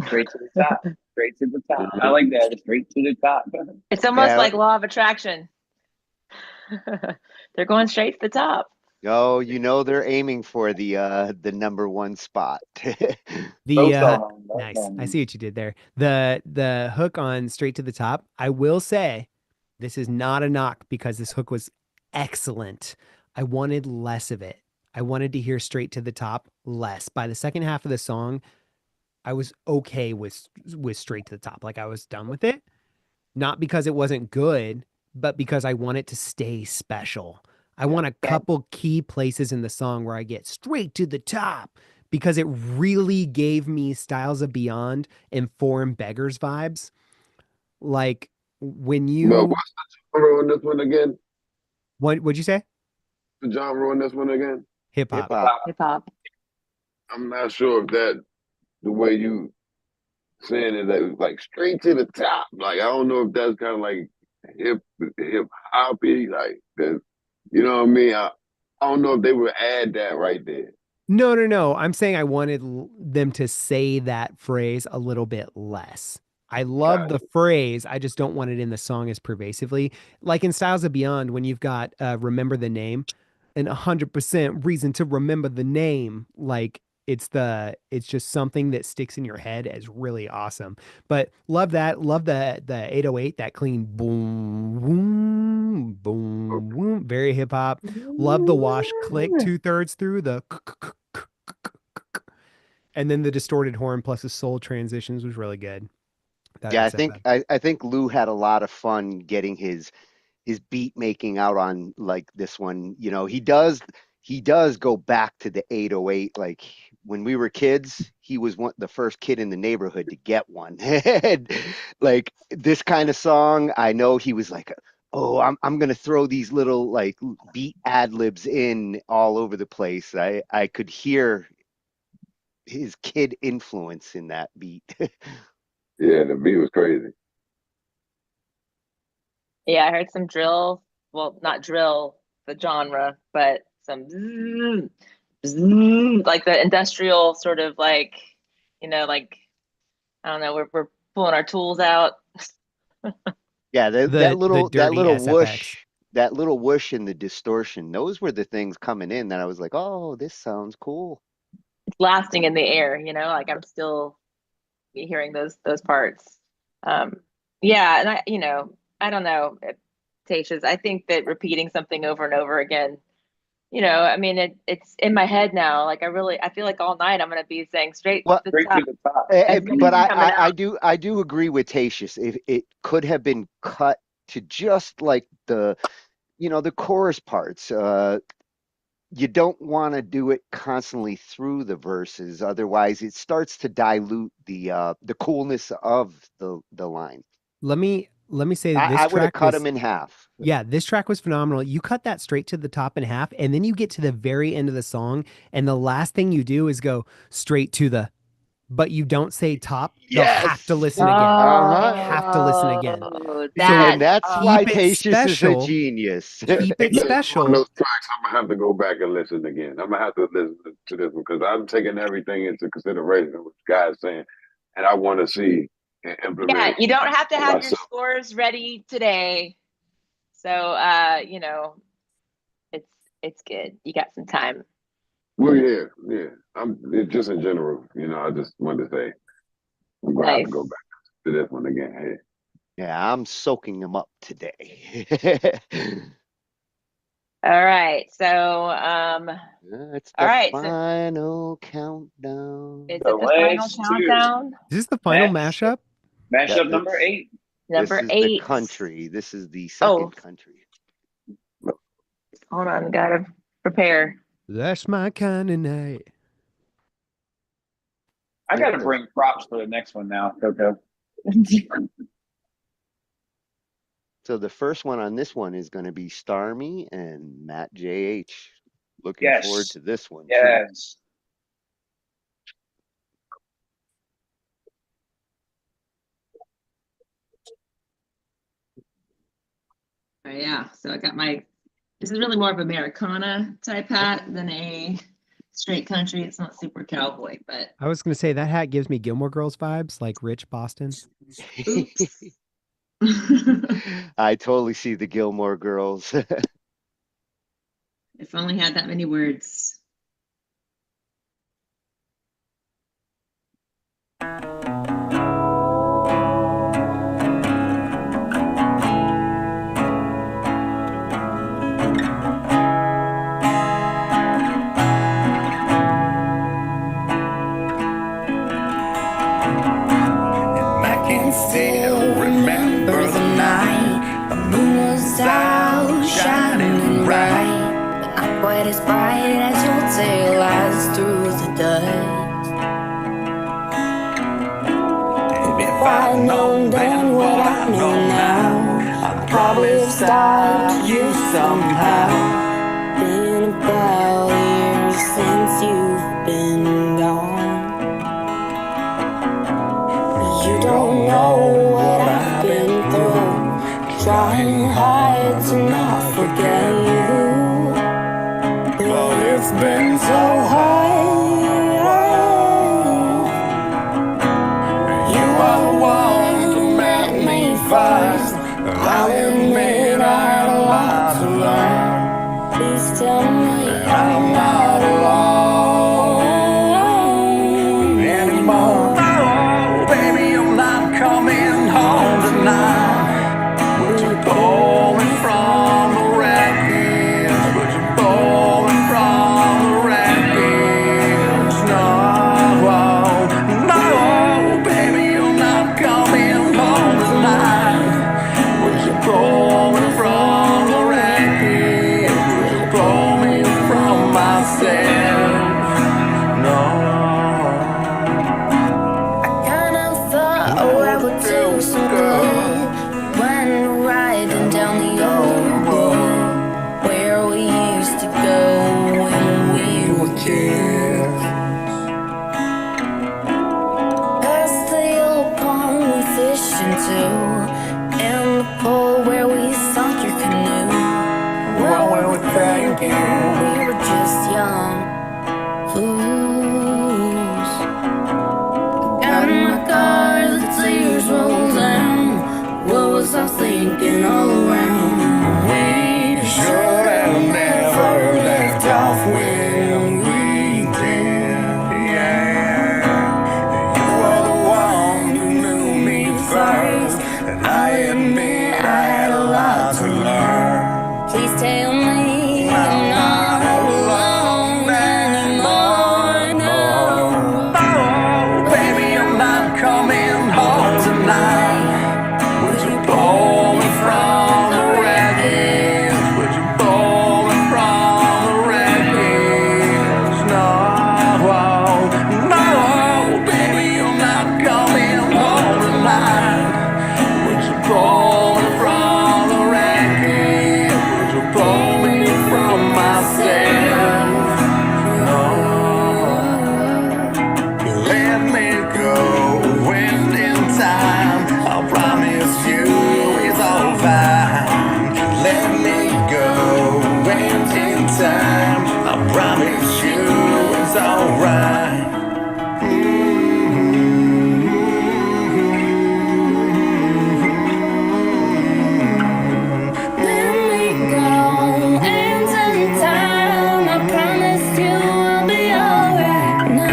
Straight to the top. Straight to the top. I like that. Straight to the top. It's almost like law of attraction. They're going straight to the top. Oh, you know they're aiming for the #1 spot. Nice. I see what you did there. The hook on Straight to the Top. I will say, this is not a knock because this hook was excellent. I wanted less of it. I wanted to hear Straight to the Top less. By the second half of the song, I was okay with Straight to the Top. Like I was done with it. Not because it wasn't good, but because I want it to stay special. I want a couple key places in the song where I get straight to the top because it really gave me Styles of Beyond and Foreign Beggars vibes. Like when But you what's the genre on this one again? what'd you say? The genre on this one again? Hip Hip hop. hop. Hip hop. I'm not sure if that the way you saying it that was like straight to the top. Like I don't know if that's kind of like hip hoppy, like that. You know what I mean? I don't know if they would add that right there. No. I'm saying I wanted them to say that phrase a little bit less. I love the phrase. I just don't want it in the song as pervasively. Like in Styles of Beyond, when you've got Remember the Name and 100% reason to remember the name. Like it's just something that sticks in your head as really awesome. But love that. Love the 808, that clean boom, boom, boom, boom. Very hip hop. Love the wash click 2/3 through the and then the distorted horn plus the soul transitions was really good. That Yeah, SFX. I think Lou had a lot of fun getting his beat making out on like this one. You know, he does go back to the 808. Like when we were kids, he was the first kid in the neighborhood to get one. And, like this kind of song, I know he was like, oh, I'm gonna throw these little like beat ad libs in all over the place. I could hear his kid influence in that beat. Yeah, the beat was crazy. Yeah, I heard some drill. Well, not drill, the genre, but some like the industrial sort of like, like I don't know, we're pulling our tools out. Yeah, The that dirty little SFX. whoosh and the distortion, those were the things coming in that I was like, oh, this sounds cool. It's lasting in the air, like I'm still hearing those parts. Yeah, and I don't know, Tatius, I think that repeating something over and over again, I mean, it's in my head now. Like I feel like all night I'm gonna be saying straight Well, to the top. It's gonna but keep coming out. I do agree with Tatius. If it could have been cut to just like the chorus parts. You don't want to do it constantly through the verses, otherwise it starts to dilute the coolness of the line. Let me say that this I would have track cut was them in half. yeah, this track was phenomenal. You cut that straight to the top in half, and then you get to the very end of the song, and the last thing you do is go straight to the, but you don't say top. They'll have to listen again. Have to listen again. And that's why keep it Tatius is a special. genius. Keep it This is one of special. those tracks I'm gonna have to go back and listen again. I'm gonna have to listen to this one because I'm taking everything into consideration what the guy's saying, and I want to see and implement. Yeah, you don't have to for have your myself. scores ready today. So it's good. You got some time. Well, yeah. It's just in general, I just wanted to say I'm gonna have to go back to this one again. Hey. Yeah, I'm soaking them up today. All right. So It's all the right. final countdown. Is it the final countdown? Is this the final mashup? Mashup number 8. Number This is 8. the country. This is the second country. Hold on, gotta prepare. That's my kind of night. I got to bring props for the next one now, Coco. So the first one on this one is going to be Starmy and Matt JH. Looking forward to this one. Yes. Yeah. So I got this is really more of Americana type hat than a straight country. It's not super cowboy, but I was going to say that hat gives me Gilmore Girls vibes, like Rich Boston. I totally see the Gilmore Girls. if only had that many words. Still remember the night the moon was out shining bright, but not quite as bright as your tail lies through the dust. If I'd known then what I know now, probably have stopped you somehow. Been about a year since you've been gone. You don't know what I've been through, trying hard to not forget you. But it's been so hard. You are the one who met me first. I'll admit I had a lot to learn. Please tell me I'm not alone anymore. Oh, baby, I'm not coming home tonight. Would you pull me from the wreckage? Would you pull me from the wreckage? No, no, baby, I'm not coming home tonight. Would you pull me from the wreckage? Would you pull me from myself? No. I kind of thought I would do so good when riding down the old road where we used to go when we were kids. Past the old pond we fished into, and the pool where we sunk your canoe. What we were thinking, we were just young fools. Got in my car, the tears roll down. What was I thinking all around? We should have never left off when we did. Yeah, you were the one who knew me first, and I admit I had a lot to learn. Please tell me I'm not alone anymore. No, no, baby, I'm not coming home tonight. Would you pull me from the wreckage? Would you pull me from the wreckage? No, no, baby, I'm not coming home tonight. Would you pull me from the wreckage? Would you pull me from myself? No. You let me go when in time. I promise you it's all fine. Let me go when in time. I promise you it's alright. Let me go and in time. I promise you I'll be alright. No,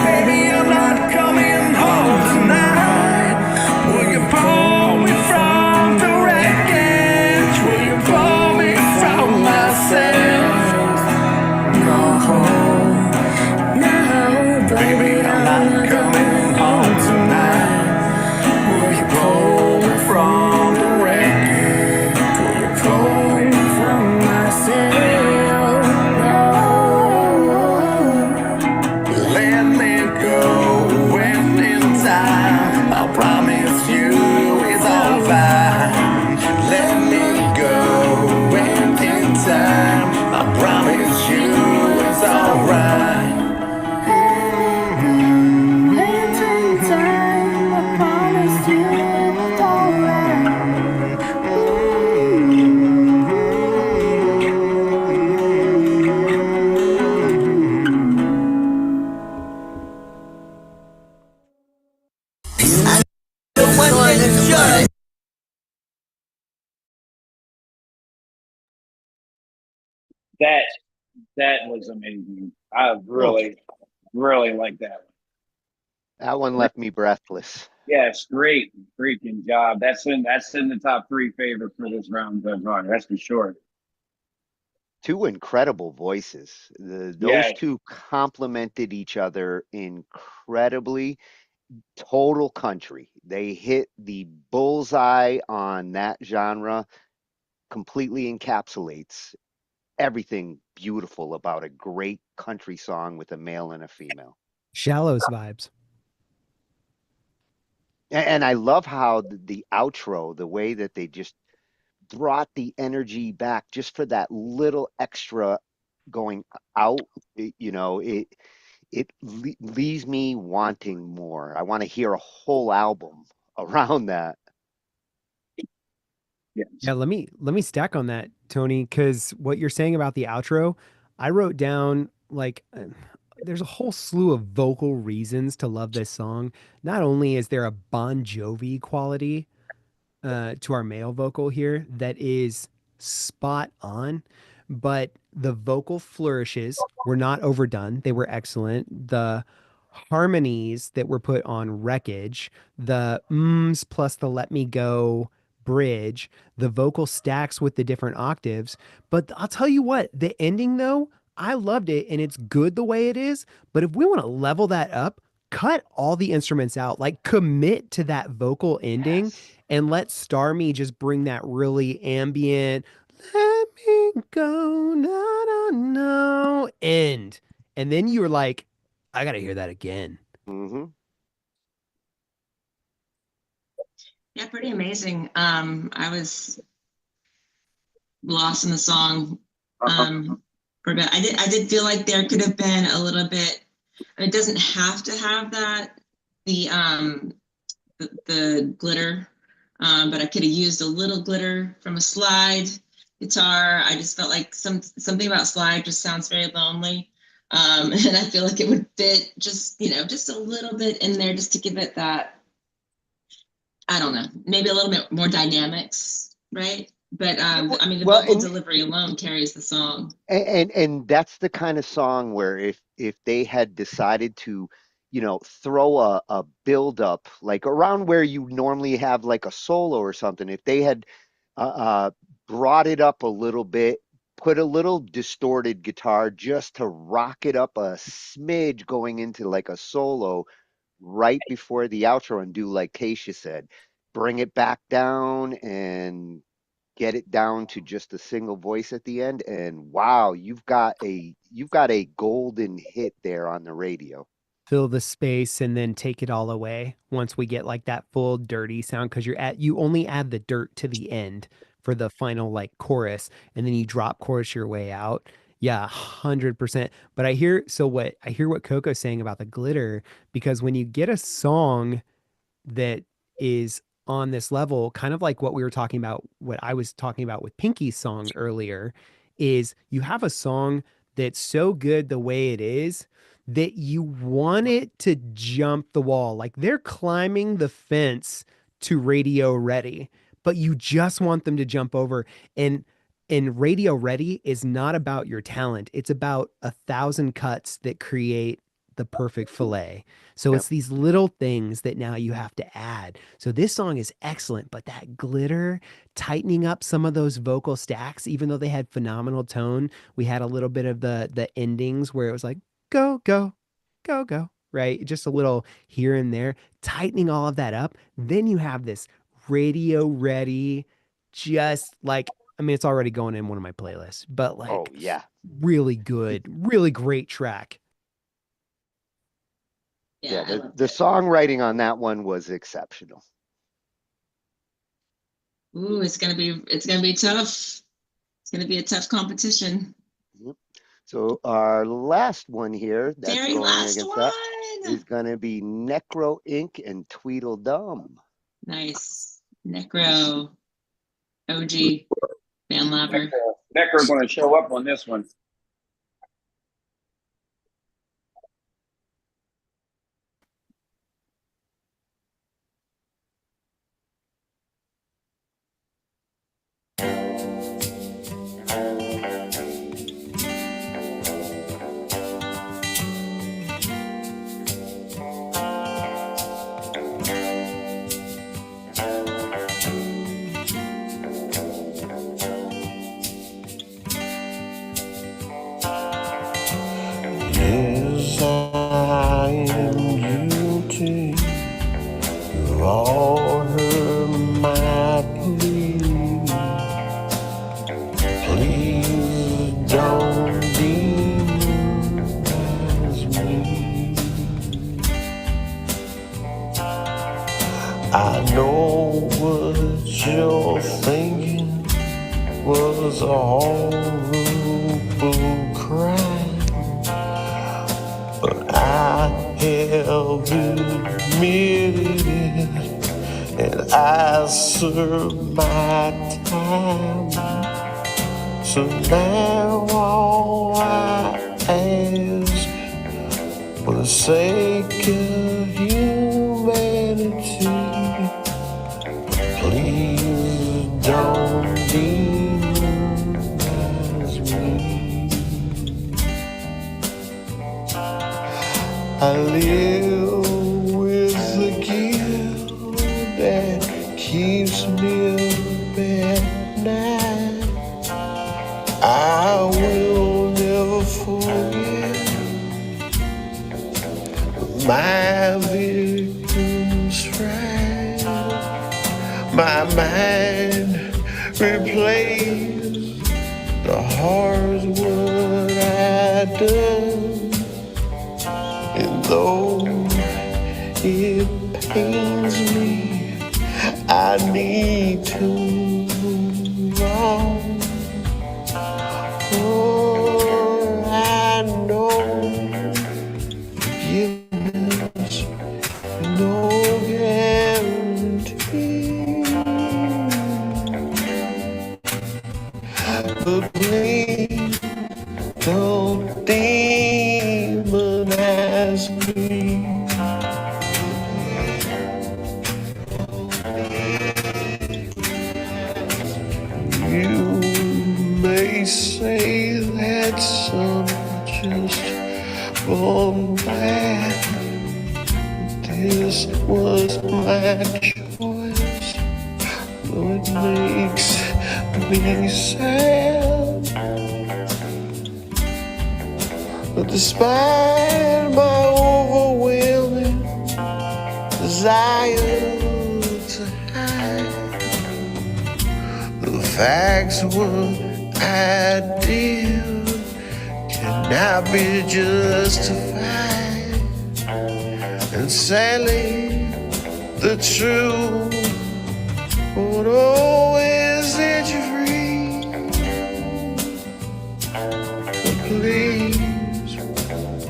baby, I'm not coming home tonight. Will you pull me from the wreckage? Will you pull me from myself? No, no, baby, I'm not coming home tonight. Will you pull me from the wreckage? Will you pull me from myself? No. Let me go when in time. I promise you it's all fine. Let me go when in time. I promise you it's alright. When in time, I promise you it's That that was amazing. I really like that one. That one left me breathless. Yes, great freaking job. That's in the top three favorite for this round thus far. That's for sure. Two incredible voices. Those Yeah. two complemented each other incredibly. Total country. They hit the bullseye on that genre, completely encapsulates everything beautiful about a great country song with a male and a female. Shallows vibes. And I love how the outro, the way that they just brought the energy back just for that little extra going out. It leaves me wanting more. I want to hear a whole album around that. Yeah, let me stack on that, Tony, because what you're saying about the outro, I wrote down like there's a whole slew of vocal reasons to love this song. Not only is there a Bon Jovi quality to our male vocal here that is spot on, but the vocal flourishes were not overdone. They were excellent. The harmonies that were put on Wreckage, the ums plus the Let Me Go bridge, the vocal stacks with the different octaves. But I'll tell you what, the ending though, I loved it and it's good the way it is. But if we want to level that up, cut all the instruments out, like commit to that vocal ending and let Starmie just bring that really ambient, let me go, no, no, no, end. And then you were like, I got to hear that again. Mm-hmm. Yeah, pretty amazing. I was lost in the song for a bit. I did feel like there could have been a little bit. It doesn't have to have that the glitter, but I could have used a little glitter from a slide guitar. I just felt like something about slide just sounds very lonely, and I feel like it would fit just a little bit in there just to give it that. I don't know, maybe a little bit more dynamics, right? But I mean, the vocal delivery alone carries the song. And that's the kind of song where if they had decided to, throw a build up like around where you normally have like a solo or something, if they had brought it up a little bit, put a little distorted guitar just to rock it up a smidge going into like a solo right before the outro and do like Keisha said, bring it back down and get it down to just a single voice at the end, and wow, you've got a golden hit there on the radio. Fill the space and then take it all away once we get like that full dirty sound, because you only add the dirt to the end for the final like chorus, and then you drop chorus your way out. Yeah, 100%. But I hear what Coco's saying about the glitter, because when you get a song that is on this level, kind of like what I was talking about with Pinky's song earlier, is you have a song that's so good the way it is that you want it to jump the wall. Like they're climbing the fence to Radio Ready, but you just want them to jump over. And Radio Ready is not about your talent. It's about 1,000 cuts that create the perfect fillet. So it's these little things that now you have to add. So this song is excellent, but that glitter, tightening up some of those vocal stacks, even though they had phenomenal tone, we had a little bit of the endings where it was like, go, go, go, go, right? Just a little here and there, tightening all of that up. Then you have this Radio Ready, just like, I mean, it's already going in one of my playlists, but like, oh yeah, really good, really great track. Yeah, the songwriting on that one was exceptional. Ooh, it's gonna be tough. It's gonna be a tough competition. Yep. So our last one here that's Very going last against one that is gonna be Necro Inc. and Tweedledum. Nice. Necro, OG, Van Labber. Necro going to show up on this one. was a horrible crime, but I have admitted it, and I served my time. So now all I ask, for the sake of humanity, please don't demonize me. I live with the guilt that keeps me up at night. I will never forget my victim's fright. My mind replays the horrors what I done, and though it pains me, I need to move on. For I know forgiveness is no guarantee. But please don't demonize me. You may say that some just born bad. This was my choice, though it makes me sad. But despite my overwhelming desire to hide the facts what I did cannot be justified, and sadly the truth won't always set you free. But please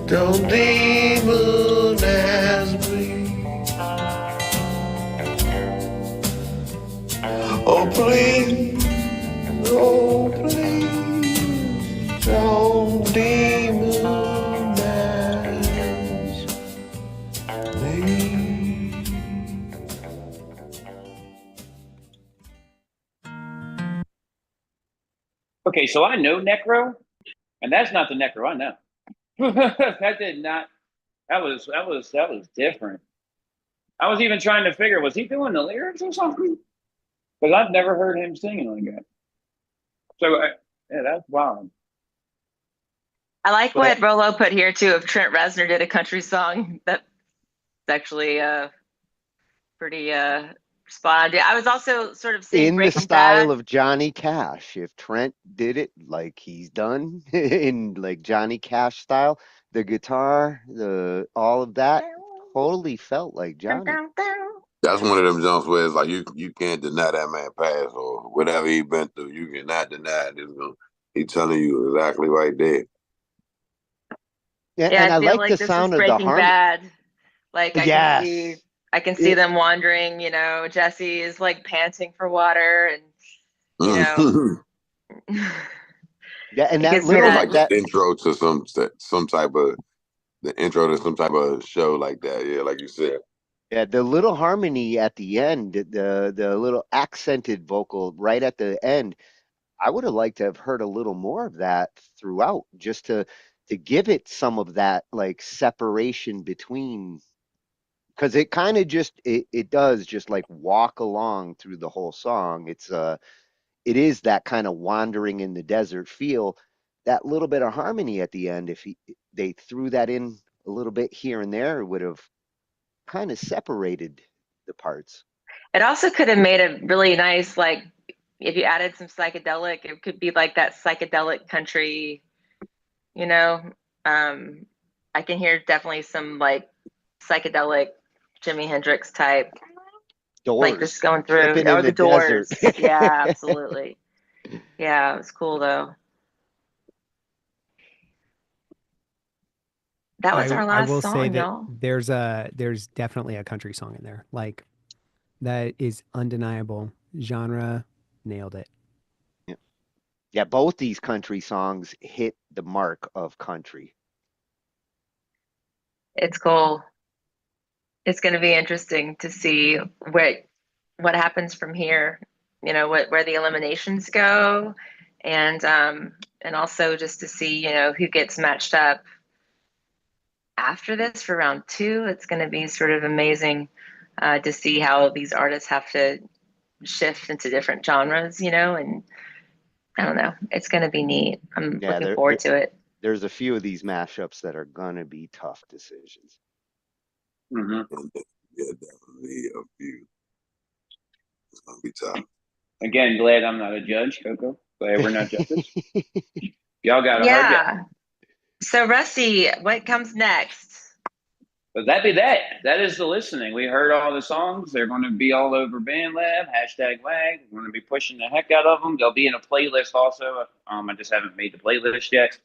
don't demonize me. Oh please, oh please, don't demonize me. Okay, so I know Necro, and that's not the Necro I know. That did not. That was different. I was even trying to figure, was he doing the lyrics or something? Because I've never heard him singing like that. So yeah, that's wild. I like what Rolo put here too. If Trent Reznor did a country song, that's actually pretty spot on. I was also sort of seeing In the Breaking style Bad. of Johnny Cash. If Trent did it like he's done in like Johnny Cash style, the guitar, all of that totally felt like Johnny. That's one of them jumps where it's like you can't deny that man pass or whatever he been through. You cannot deny it. He's telling you exactly right there. Yeah, Yeah, and I I feel like like the this is sound of the Breaking harmony. Bad. Like I Yes. can see It- them wandering. You know, Jesse is like panting for water, and you know, Yeah, and it that gives me little like that. the intro to some type of show like that. Yeah, like you said. Yeah, the little harmony at the end, the little accented vocal right at the end, I would have liked to have heard a little more of that throughout, just to give it some of that like separation between, because it kind of just it does just like walk along through the whole song. It is that kind of wandering in the desert feel. That little bit of harmony at the end, if they threw that in a little bit here and there, it would have kind of separated the parts. It also could have made a really nice, like, if you added some psychedelic, it could be like that psychedelic country, you know. I can hear definitely some like psychedelic Jimi Hendrix type, like Doors, this going through, tripping or in the the desert. Doors. Yeah, absolutely. Yeah, it was cool though. That was our I last will say song, that y'all. there's definitely a country song in there. Like that is undeniable. Genre nailed it. Yeah, both these country songs hit the mark of country. It's cool. It's going to be interesting to see what happens from here. You know, where the eliminations go, and also just to see, you know, who gets matched up after this for round 2. It's going to be sort of amazing to see how these artists have to shift into different genres, you know, and I don't know. It's going to be neat. I'm Yeah, looking forward to it. there's a few of these mashups that are gonna be tough decisions. Mm-hmm. Yeah, definitely a few. It's gonna be tough. Again, glad I'm not a judge, Coco. Glad we're not judges. Y'all got a hard job. Yeah. So Rusty, what comes next? But that be that. That is the listening. We heard all the songs. They're going to be all over BandLab, #WAG. We're going to be pushing the heck out of them. They'll be in a playlist also. I just haven't made the playlist yet.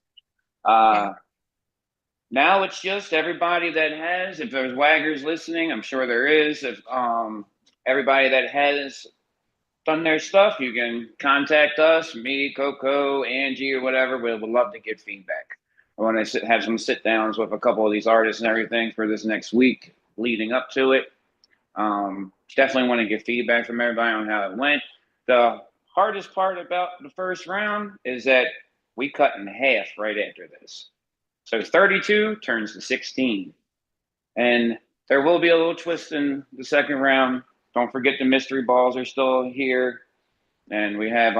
Now it's just everybody that has, if there's waggers listening, I'm sure there is. If everybody that has done their stuff, you can contact us, me, Coco, Angie, or whatever. We would love to get feedback. I want to have some sit downs with a couple of these artists and everything for this next week leading up to it. Definitely want to get feedback from everybody on how it went. The hardest part about the first round is that we cut in half right after this. So 32 turns to 16. And there will be a little twist in the second round. Don't forget the mystery balls are still here. And we have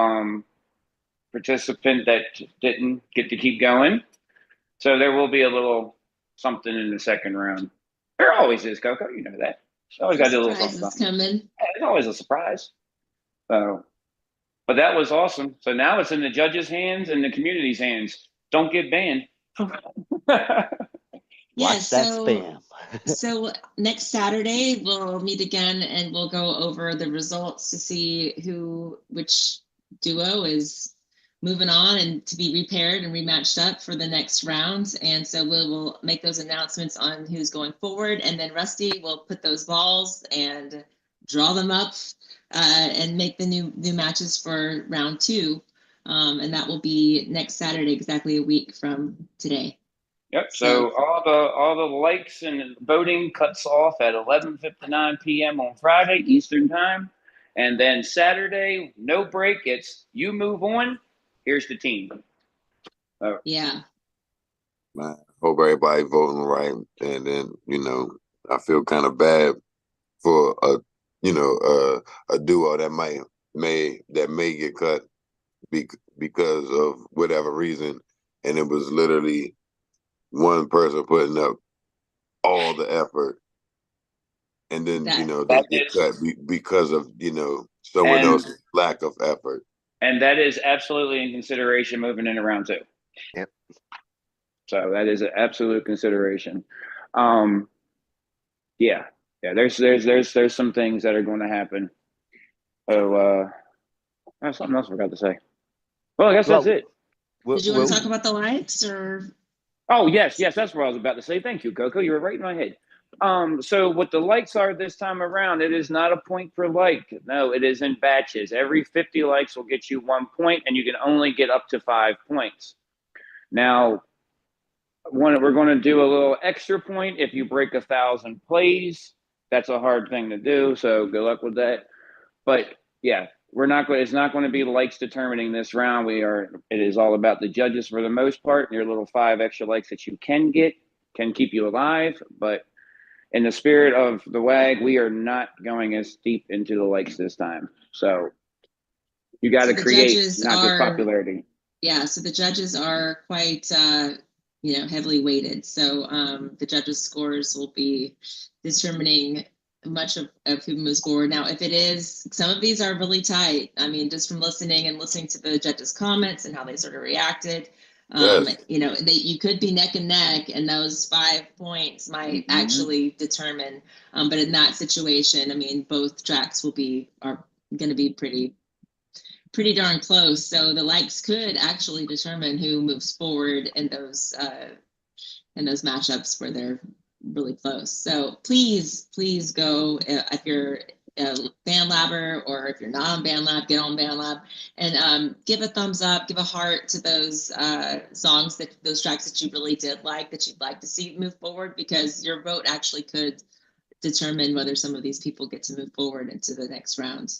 participant that didn't get to keep going. So there will be a little something in the second round. There always is, Coco. You know that. You always got to do a little something. Surprise is coming. Yeah, there's always a surprise. So, but that was awesome. So now it's in the judges' hands and the community's hands. Don't get banned. Yeah, Watch that spam. So next Saturday we'll meet again and we'll go over the results to see which duo is moving on and to be repaired and rematched up for the next round. And so we will make those announcements on who's going forward. And then Rusty will put those balls and draw them up and make the new matches for round 2. And that will be next Saturday, exactly a week from today. Yep. So all the likes and voting cuts off at 11:59 p.m. on Friday Eastern time, and then Saturday no break. It's you move on. Here's the team. Yeah. Man, hope everybody voting right, and then I feel kind of bad for a duo that may get cut because of whatever reason, and it was literally one person putting up all the effort, and then they get cut because of someone else's lack of effort. And that is absolutely in consideration moving into round 2. Yep. So that is an absolute consideration. Yeah. There's some things that are going to happen. So there's something else I forgot to say. Well, I guess that's it. Did you want to talk about the likes or? Oh, yes, that's what I was about to say. Thank you, Coco. You were right in my head. So what the likes are this time around, it is not a point per like. No, it is in batches. Every 50 likes will get you 1 point, and you can only get up to 5 points. Now, we're going to do a little extra point if you break 1,000 plays. That's a hard thing to do, so good luck with that. But yeah, it's not going to be likes determining this round. It is all about the judges for the most part. Your little 5 extra likes that you can get can keep you alive. But in the spirit of the WAG, we are not going as deep into the likes this time. So you got to create, not just popularity. Yeah, so the judges are quite heavily weighted. So the judges' scores will be determining much of who moves forward. Now, if it is, some of these are really tight. I mean, just from listening to the judges' comments and how they sort of reacted, you could be neck and neck, and those 5 points might actually determine. But in that situation, I mean, both tracks are going to be pretty pretty darn close. So the likes could actually determine who moves forward in those matchups where they're really close. So please go if you're a BandLabber, or if you're not on BandLab, get on BandLab and give a thumbs up, give a heart to those songs, those tracks that you really did like, that you'd like to see move forward, because your vote actually could determine whether some of these people get to move forward into the next round.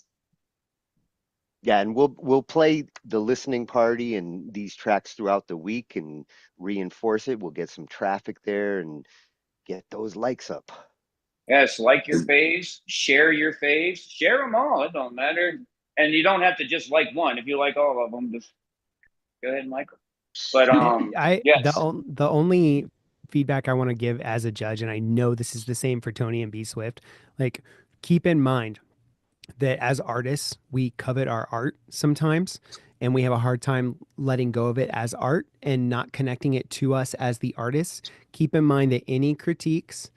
Yeah, and we'll play the listening party and these tracks throughout the week and reinforce it. We'll get some traffic there and get those likes up. Yes, like your faves, share your faves, share them all. It don't matter, and you don't have to just like one. If you like all of them, just go ahead and like them. But yes, the only feedback I want to give as a judge, and I know this is the same for Tony and B Swift, like keep in mind that as artists, we covet our art sometimes, and we have a hard time letting go of it as art and not connecting it to us as the artists. Keep in mind that any critiques,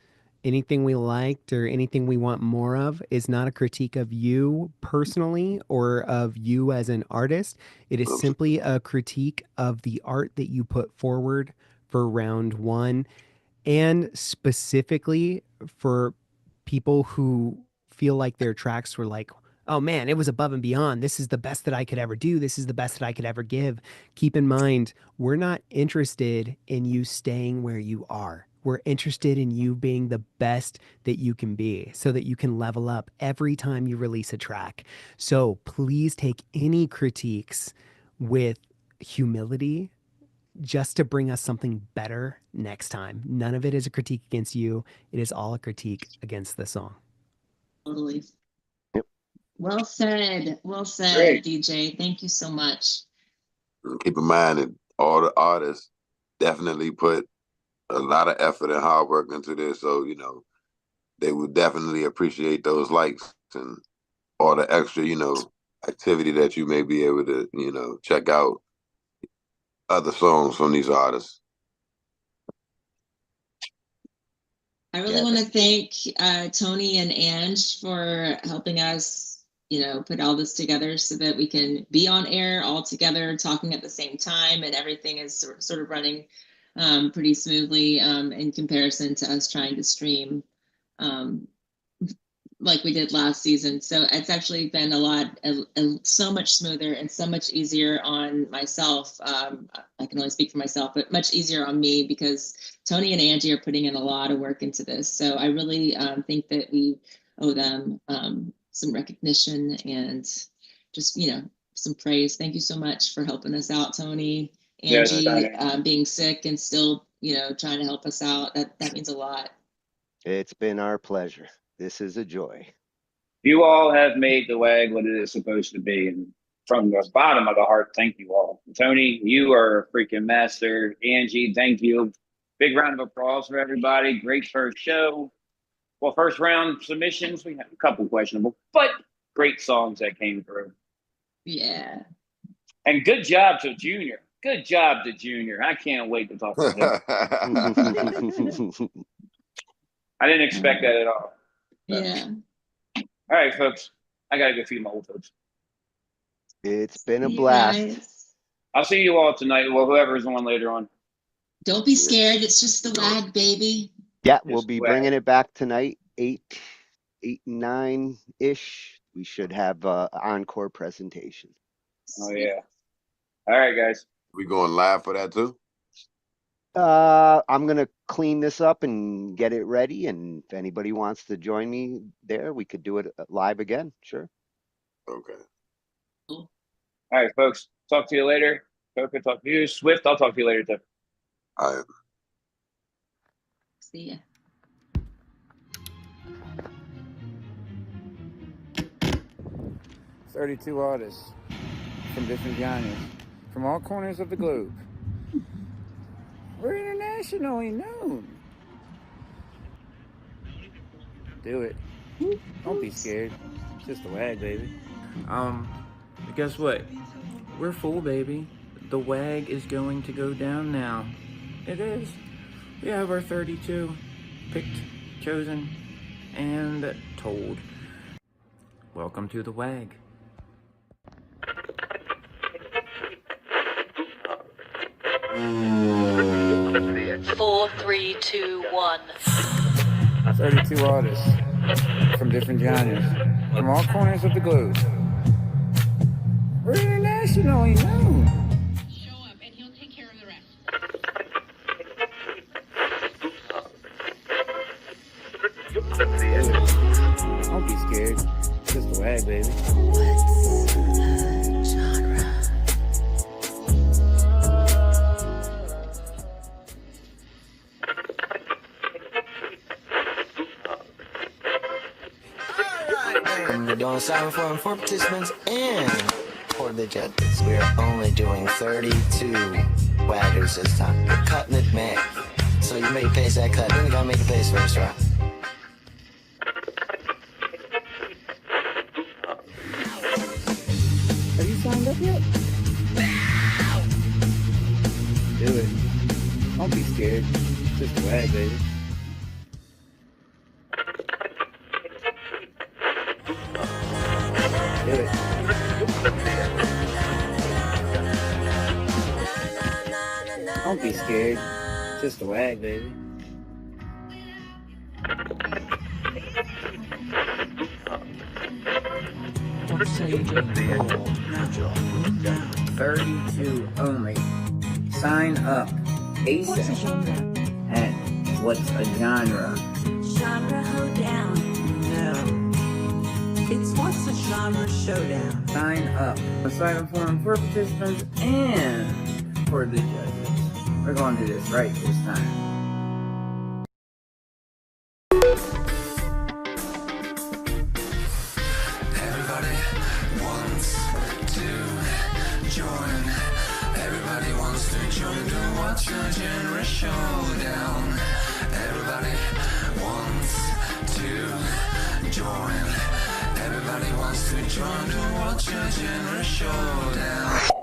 anything we liked or anything we want more of, is not a critique of you personally or of you as an artist. It is simply a critique of the art that you put forward for round one, and specifically for people who feel like their tracks were like, oh man, it was above and beyond. This is the best that I could ever do. This is the best that I could ever give. Keep in mind, we're not interested in you staying where you are. We're interested in you being the best that you can be, so that you can level up every time you release a track. So please take any critiques with humility, just to bring us something better next time. None of it is a critique against you. It is all a critique against the song. Totally. Well said. Well said, Great. DJ. Thank you so much. Keep in mind that all the artists definitely put a lot of effort and hard work into this. So, they would definitely appreciate those likes and all the extra, activity that you may be able to, check out other songs from these artists. I really want to thank Tony and Ange for helping us, put all this together so that we can be on air all together, talking at the same time, and everything is sort of running pretty smoothly in comparison to us trying to stream like we did last season. So it's actually been so much smoother and so much easier on myself. I can only speak for myself, but much easier on me, because Tony and Angie are putting in a lot of work into this. So I really think that we owe them some recognition and just, some praise. Thank you so much for helping us out, Tony. Angie, being sick and still, trying to help us out. That means a lot. It's been our pleasure. This is a joy. you all have made the WAG what it is supposed to be, and from the bottom of the heart, thank you all. Tony, you are a freaking master. Angie, thank you. Big round of applause for everybody. Great first show. Well, first round submissions, we had a couple questionable, but great songs that came through. Yeah. And good job to Junior. Good job to Junior. I can't wait to talk to him. I didn't expect that at all. But. Yeah. All right, folks. I got to go feed my old folks. It's been a blast. Guys. I'll see you all tonight. Well, whoever's on later on. Don't be scared. It's just the WAG, baby. Yeah, we'll be bringing it back tonight, 8 and 9-ish. We should have an encore presentation. Oh, yeah. All right, guys. We going live for that too? I'm going to clean this up and get it ready. And if anybody wants to join me there, we could do it live again. Sure. Okay. All right, folks. Talk to you later. Coca, talk to you. Swift, I'll talk to you later, too. All right. See ya. "32 artists from different genres, from all corners of the globe. We're internationally known. Do it. Don't be scared. It's just the WAG, baby." Guess what? We're full, baby. The WAG is going to go down now. It is. We have our 32 picked, chosen, and told. Welcome to the WAG. 4, 3, 2, 1. 32 artists from different genres, from all corners of the globe. We're internationally known. Show up and he'll take care of the rest. Don't be scared. It's just a wag, baby. And we're doing silent form for participants and for the judges. We are only doing 32 waggers this time. We're cutting it back. So you make pace that cut, then you gotta make the pace first, right? Have you signed up yet? Do it. Don't be scared. It's just a wag, baby. Do it. Don't be scared. It's just a wag, baby. Don't say you didn't roll. 32 only. Sign up ASAP. What's a genre? And what's a genre? Genre hoedown. No. It's what's a genre showdown. Sign up. A silent forum for participants and for the judges. We're going to do this right this time. Everybody wants to join. Everybody wants to join the What's Your Genre Showdown. Everybody wants to join. Everybody wants to join the What's Your Genre Showdown.